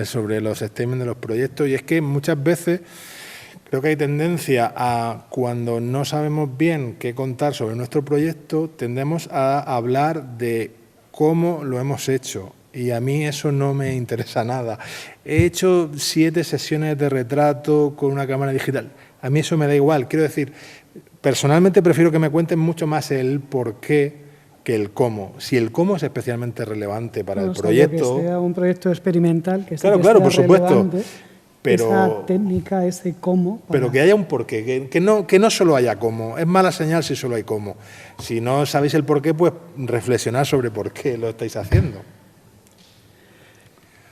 sobre los statements de los proyectos, y es que muchas veces creo que hay tendencia a, cuando no sabemos bien qué contar sobre nuestro proyecto, tendemos a hablar de cómo lo hemos hecho, y a mí eso no me interesa nada. He hecho 7 sesiones de retrato con una cámara digital. A mí eso me da igual. Quiero decir, personalmente prefiero que me cuenten mucho más el por qué que el cómo. Si el cómo es especialmente relevante para el proyecto... Que sea un proyecto experimental, que claro, sea por supuesto. Pero, esa técnica, ese cómo... Pero que haya un porqué, que no solo haya cómo. Es mala señal si solo hay cómo. Si no sabéis el porqué, pues reflexionar sobre por qué lo estáis haciendo.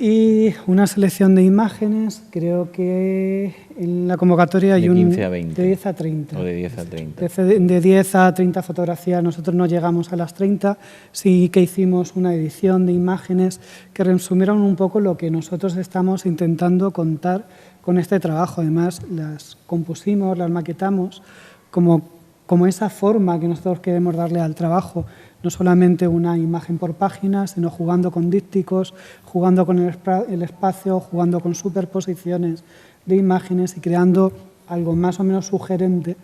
Y una selección de imágenes, creo que en la convocatoria hay de 15 a 20. De 10 a 30. O de 10 a 30. De 10 a 30 fotografías, nosotros no llegamos a las 30, sí que hicimos una edición de imágenes que resumieron un poco lo que nosotros estamos intentando contar con este trabajo. Además, las compusimos, las maquetamos como esa forma que nosotros queremos darle al trabajo. No solamente una imagen por página, sino jugando con dípticos, jugando con el espacio, jugando con superposiciones de imágenes y creando algo más o menos sugerente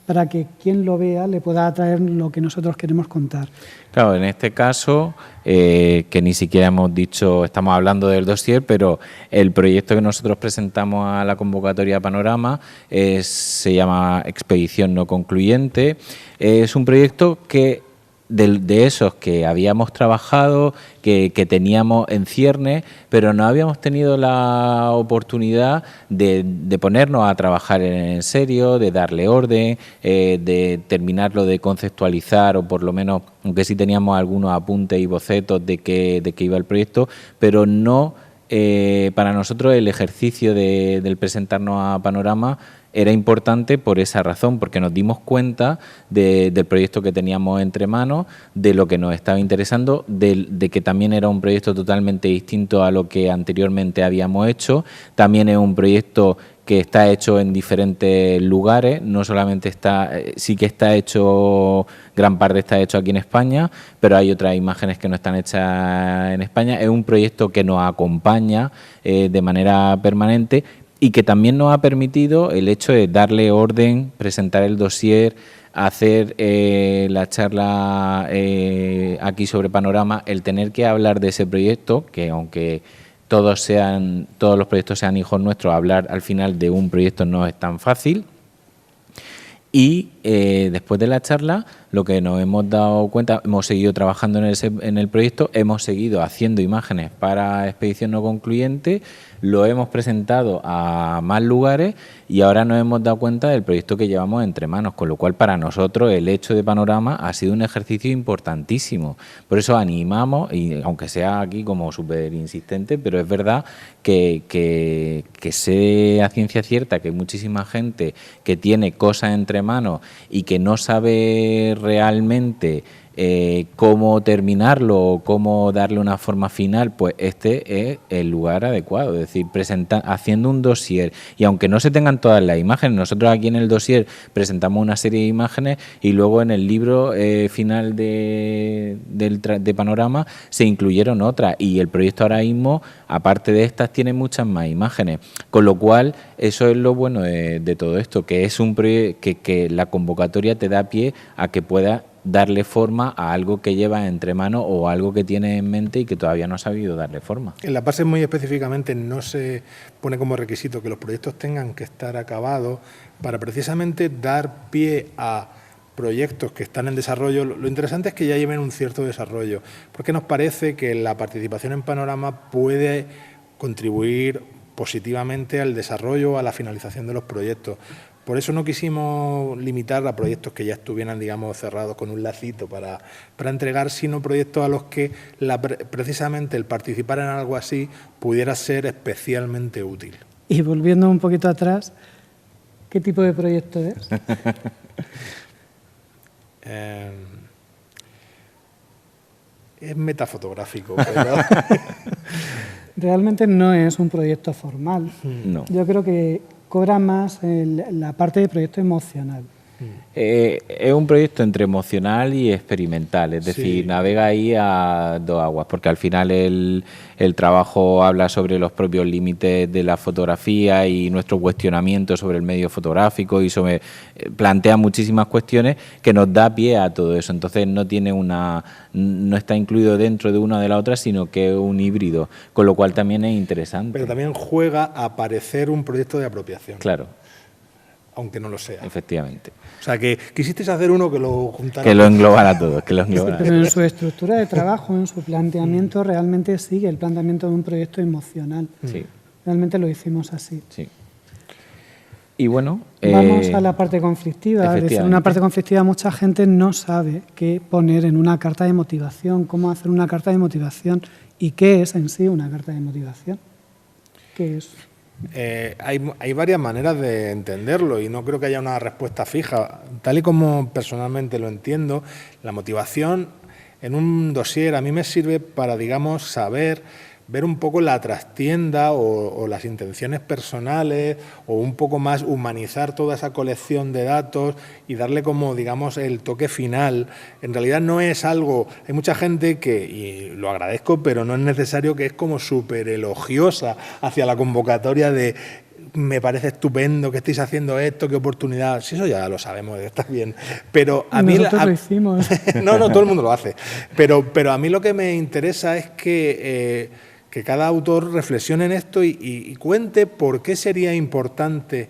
para que quien lo vea le pueda atraer lo que nosotros queremos contar. Claro, en este caso, que ni siquiera hemos dicho, estamos hablando del dossier, pero el proyecto que nosotros presentamos a la convocatoria Panorama se llama Expedición no concluyente. Es un proyecto que de esos que habíamos trabajado, que teníamos en ciernes, pero no habíamos tenido la oportunidad de ponernos a trabajar en serio, de darle orden, de terminarlo de conceptualizar, o por lo menos, aunque sí teníamos algunos apuntes y bocetos de qué iba el proyecto, pero no, para nosotros el ejercicio del presentarnos a Panorama era importante por esa razón, porque nos dimos cuenta del proyecto que teníamos entre manos, de lo que nos estaba interesando, de que también era un proyecto totalmente distinto a lo que anteriormente habíamos hecho. También es un proyecto que está hecho en diferentes lugares, no solamente sí que está hecho, gran parte está hecho aquí en España, pero hay otras imágenes que no están hechas en España. Es un proyecto que nos acompaña de manera permanente, y que también nos ha permitido el hecho de darle orden, presentar el dossier, hacer la charla aquí sobre Panorama, el tener que hablar de ese proyecto, que aunque todos los proyectos sean hijos nuestros, hablar al final de un proyecto no es tan fácil. Y después de la charla, lo que nos hemos dado cuenta, hemos seguido trabajando en el proyecto, hemos seguido haciendo imágenes para Expedición no concluyente, lo hemos presentado a más lugares y ahora nos hemos dado cuenta del proyecto que llevamos entre manos, con lo cual para nosotros el hecho de Panorama ha sido un ejercicio importantísimo. Por eso animamos, y aunque sea aquí como súper insistente, pero es verdad que sé a ciencia cierta que hay muchísima gente que tiene cosas entre manos y que no sabe realmente cómo terminarlo o cómo darle una forma final, pues este es el lugar adecuado. Es decir, haciendo un dossier, y aunque no se tengan todas las imágenes, nosotros aquí en el dossier presentamos una serie de imágenes y luego en el libro final de Panorama se incluyeron otras, y el proyecto ahora mismo, aparte de estas, tiene muchas más imágenes, con lo cual eso es lo bueno de todo esto, que es un proyecto que la convocatoria te da pie a que puedas darle forma a algo que lleva entre manos o algo que tiene en mente y que todavía no ha sabido darle forma. En la base muy específicamente no se pone como requisito que los proyectos tengan que estar acabados para precisamente dar pie a proyectos que están en desarrollo. Lo interesante es que ya lleven un cierto desarrollo, porque nos parece que la participación en Panorama puede contribuir positivamente al desarrollo, a la finalización de los proyectos. Por eso no quisimos limitar a proyectos que ya estuvieran, digamos, cerrados con un lacito para entregar, sino proyectos a los que precisamente el participar en algo así pudiera ser especialmente útil. Y volviendo un poquito atrás, ¿qué tipo de proyecto es? Es metafotográfico, pero... Realmente no es un proyecto formal. No. Yo creo que cobra más la parte de proyecto emocional. Es un proyecto entre emocional y experimental, es decir, sí, navega ahí a dos aguas, porque al final el trabajo habla sobre los propios límites de la fotografía y nuestro cuestionamiento sobre el medio fotográfico, y plantea muchísimas cuestiones que nos da pie a todo eso. Entonces no está incluido dentro de una de la otra, sino que es un híbrido, con lo cual también es interesante. Pero también juega a parecer un proyecto de apropiación. Claro. Aunque no lo sea. Efectivamente. O sea, que quisisteis hacer uno que lo juntara. Que lo englobara todo. Pero en su estructura de trabajo, en su planteamiento, realmente sigue el planteamiento de un proyecto emocional. Sí. Realmente lo hicimos así. Sí. Y bueno... Vamos a la parte conflictiva. Es decir, una parte conflictiva, mucha gente no sabe qué poner en una carta de motivación, cómo hacer una carta de motivación y qué es en sí una carta de motivación. ¿Qué es? Hay varias maneras de entenderlo y no creo que haya una respuesta fija. Tal y como personalmente lo entiendo, la motivación en un dossier a mí me sirve para, digamos, ver un poco la trastienda o las intenciones personales, o un poco más humanizar toda esa colección de datos y darle como, digamos, el toque final. En realidad no es algo... Hay mucha gente que, y lo agradezco, pero no es necesario, que es como súper elogiosa hacia la convocatoria de me parece estupendo que estéis haciendo esto, qué oportunidad. Sí, eso ya lo sabemos, está bien. Pero a mí nosotros lo hicimos. No, todo el mundo lo hace. Pero a mí lo que me interesa es que cada autor reflexione en esto y cuente por qué sería importante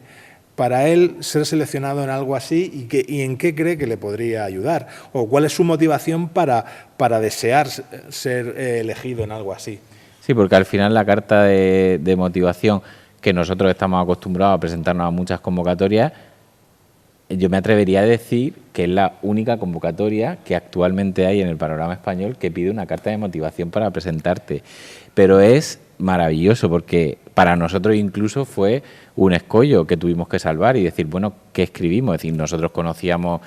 para él ser seleccionado en algo así y en qué cree que le podría ayudar, o cuál es su motivación para desear ser elegido en algo así. Sí, porque al final la carta de motivación, que nosotros estamos acostumbrados a presentarnos a muchas convocatorias, yo me atrevería a decir que es la única convocatoria que actualmente hay en el panorama español que pide una carta de motivación para presentarte. Pero es maravilloso porque para nosotros incluso fue un escollo que tuvimos que salvar y decir, bueno, ¿qué escribimos? Es decir, nosotros conocíamos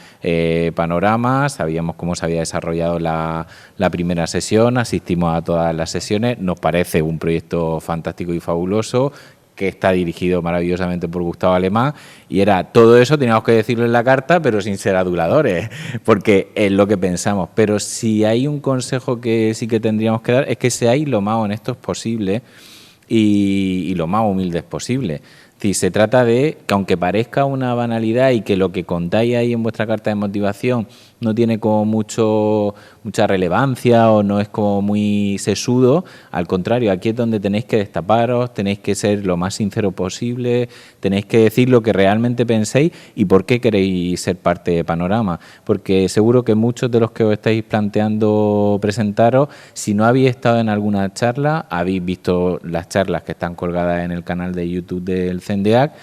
Panorama, sabíamos cómo se había desarrollado la primera sesión, asistimos a todas las sesiones, nos parece un proyecto fantástico y fabuloso, que está dirigido maravillosamente por Gustavo Alemán, y era todo eso, teníamos que decirlo en la carta, pero sin ser aduladores, porque es lo que pensamos. Pero si hay un consejo que sí que tendríamos que dar, es que seáis lo más honestos posible y lo más humildes posible. Es decir, se trata de que, aunque parezca una banalidad y que lo que contáis ahí en vuestra carta de motivación no tiene como mucha relevancia o no es como muy sesudo, al contrario, aquí es donde tenéis que destaparos, tenéis que ser lo más sincero posible, tenéis que decir lo que realmente penséis y por qué queréis ser parte de Panorama, porque seguro que muchos de los que os estáis planteando presentaros, si no habéis estado en alguna charla, habéis visto las charlas que están colgadas en el canal de YouTube del CENDEAC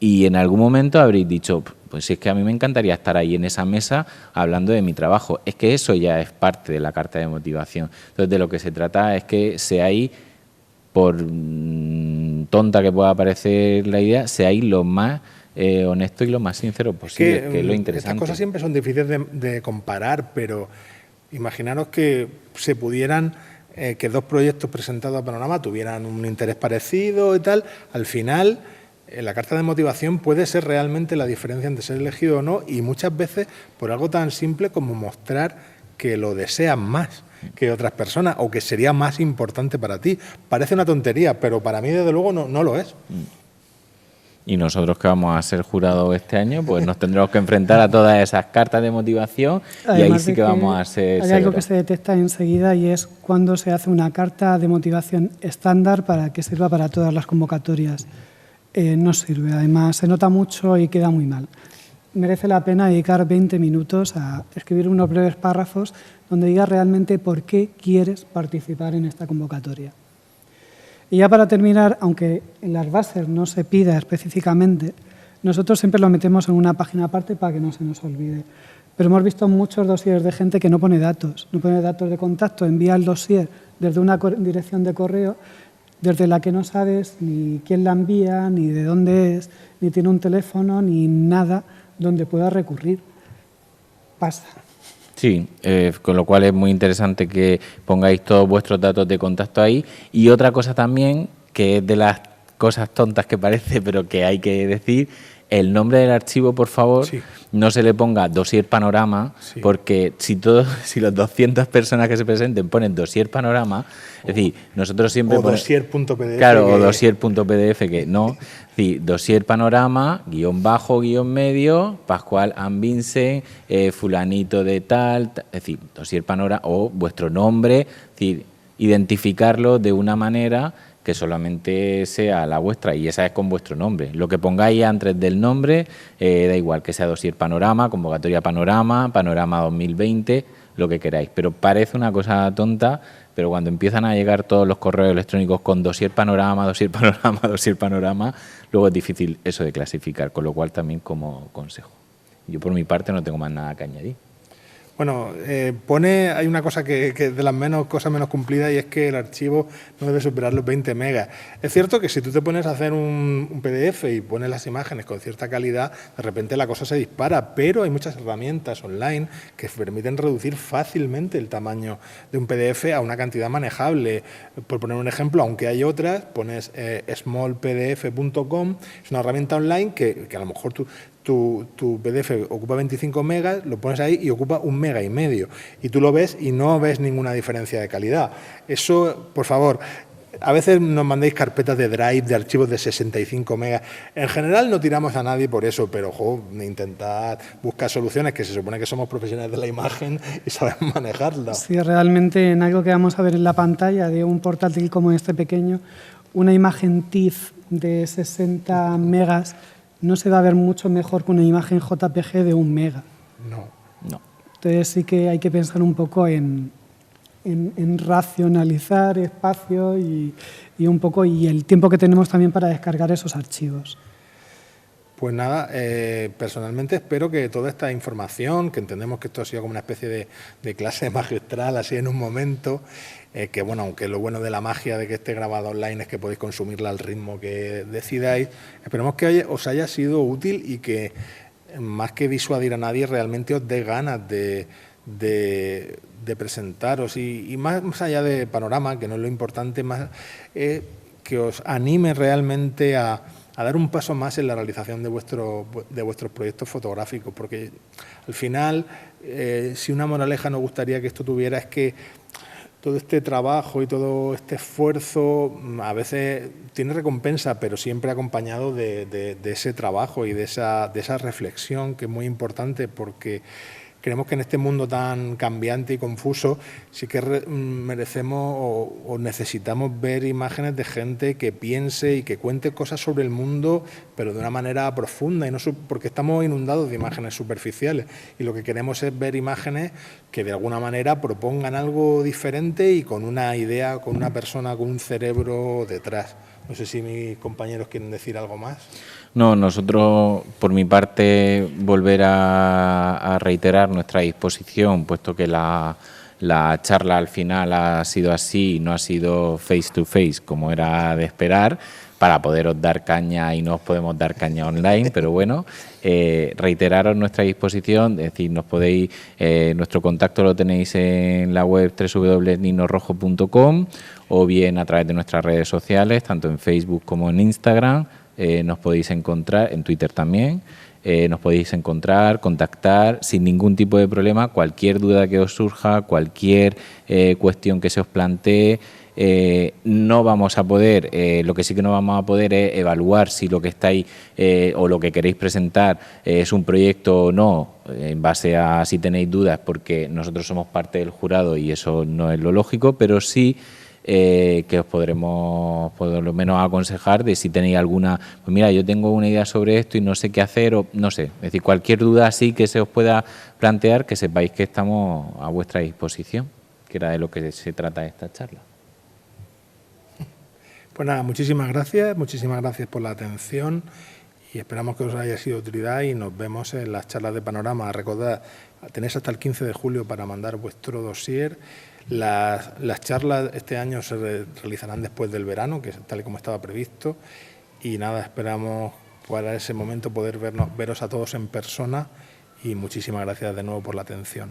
y en algún momento habréis dicho, pues si es que a mí me encantaría estar ahí en esa mesa hablando de mi trabajo. Es que eso ya es parte de la carta de motivación. Entonces, de lo que se trata es que seáis, por tonta que pueda parecer la idea, seáis lo más honesto y lo más sincero posible, que es lo interesante. Estas cosas siempre son difíciles de comparar, pero imaginaros que se pudieran, que dos proyectos presentados a Panorama tuvieran un interés parecido y tal, al final la carta de motivación puede ser realmente la diferencia entre ser elegido o no, y muchas veces por algo tan simple como mostrar que lo desean más que otras personas o que sería más importante para ti. Parece una tontería, pero para mí desde luego no lo es. Y nosotros que vamos a ser jurados este año, pues nos tendremos que enfrentar a todas esas cartas de motivación. Además, y ahí sí que vamos a ser hay algo que se detecta enseguida y es cuando se hace una carta de motivación estándar para que sirva para todas las convocatorias. No sirve, además se nota mucho y queda muy mal. Merece la pena dedicar 20 minutos a escribir unos breves párrafos donde digas realmente por qué quieres participar en esta convocatoria. Y ya para terminar, aunque en las bases no se pida específicamente, nosotros siempre lo metemos en una página aparte para que no se nos olvide. Pero hemos visto muchos dosieres de gente que no pone datos de contacto, envía el dossier desde una dirección de correo desde la que no sabes ni quién la envía, ni de dónde es, ni tiene un teléfono, ni nada donde pueda recurrir. Pasa. Sí, con lo cual es muy interesante que pongáis todos vuestros datos de contacto ahí. Y otra cosa también, que es de las cosas tontas que parece, pero que hay que decir, el nombre del archivo, por favor, sí, no se le ponga dossier Panorama, sí, porque si los 200 personas que se presenten ponen dossier Panorama, es decir, nosotros siempre ponemos dossier.pdf. Claro, o dossier.pdf, que no. Es decir, dossier Panorama, _medio, Pascual Ambinsen, fulanito de tal, es decir, dossier Panorama, o vuestro nombre, es decir, identificarlo de una manera que solamente sea la vuestra, y esa es con vuestro nombre. Lo que pongáis antes del nombre, da igual, que sea dossier Panorama, convocatoria Panorama, Panorama 2020, lo que queráis. Pero parece una cosa tonta, pero cuando empiezan a llegar todos los correos electrónicos con dossier Panorama, dossier Panorama, dossier Panorama, luego es difícil eso de clasificar, con lo cual también como consejo. Yo por mi parte no tengo más nada que añadir. Bueno, hay una cosa que de las cosas menos cumplidas, y es que el archivo no debe superar los 20 megas. Es cierto que si tú te pones a hacer un PDF y pones las imágenes con cierta calidad, de repente la cosa se dispara, pero hay muchas herramientas online que permiten reducir fácilmente el tamaño de un PDF a una cantidad manejable. Por poner un ejemplo, aunque hay otras, pones smallpdf.com, es una herramienta online que a lo mejor tu PDF ocupa 25 megas, lo pones ahí y ocupa 1,5 megas. Y tú lo ves y no ves ninguna diferencia de calidad. Eso, por favor, A veces nos mandéis carpetas de Drive, de archivos de 65 megas. En general no tiramos a nadie por eso, pero intentad buscar soluciones, que se supone que somos profesionales de la imagen y sabemos manejarla. Sí, realmente en algo que vamos a ver en la pantalla de un portátil como este pequeño, una imagen TIFF de 60 megas no se va a ver mucho mejor que una imagen JPG de 1 mega. No. Entonces sí que hay que pensar un poco en racionalizar espacio y un poco y el tiempo que tenemos también para descargar esos archivos. Pues nada, personalmente espero que toda esta información, que entendemos que esto ha sido como una especie de clase magistral así en un momento, que bueno, aunque lo bueno de la magia de que esté grabado online es que podéis consumirla al ritmo que decidáis, esperemos que os haya sido útil y que más que disuadir a nadie realmente os dé ganas de presentaros y más allá de panorama, que no es lo importante, más que os anime realmente a dar un paso más en la realización de vuestros proyectos fotográficos, porque al final, si una moraleja nos gustaría que esto tuviera, es que todo este trabajo y todo este esfuerzo a veces tiene recompensa, pero siempre acompañado de ese trabajo y de esa reflexión, que es muy importante, porque creemos que en este mundo tan cambiante y confuso sí que merecemos o necesitamos ver imágenes de gente que piense y que cuente cosas sobre el mundo, pero de una manera profunda, y no porque estamos inundados de imágenes superficiales, y lo que queremos es ver imágenes que de alguna manera propongan algo diferente y con una idea, con una persona, con un cerebro detrás. No sé si mis compañeros quieren decir algo más. No, nosotros, por mi parte, volver a reiterar nuestra disposición, puesto que la charla al final ha sido así, no ha sido face to face, como era de esperar, para poderos dar caña y no os podemos dar caña online, pero bueno, reiteraros nuestra disposición, es decir, nos podéis, nuestro contacto lo tenéis en la web www.ninorrojo.com o bien a través de nuestras redes sociales, tanto en Facebook como en Instagram. Nos podéis encontrar, en Twitter también, nos podéis encontrar, contactar sin ningún tipo de problema, cualquier duda que os surja, cualquier cuestión que se os plantee. No vamos a poder, lo que sí que no vamos a poder es evaluar si lo que estáis o lo que queréis presentar es un proyecto o no, en base a si tenéis dudas, porque nosotros somos parte del jurado y eso no es lo lógico, pero sí que os podremos por lo menos aconsejar de si tenéis alguna, pues mira, yo tengo una idea sobre esto y no sé qué hacer, o no sé, es decir, cualquier duda así que se os pueda plantear, que sepáis que estamos a vuestra disposición, que era de lo que se trata esta charla. Pues nada, muchísimas gracias por la atención y esperamos que os haya sido de utilidad y nos vemos en las charlas de Panorama. Recordad, tenéis hasta el 15 de julio para mandar vuestro dossier. Las charlas este año se realizarán después del verano, que es tal y como estaba previsto, y nada, esperamos para ese momento poder veros a todos en persona y muchísimas gracias de nuevo por la atención.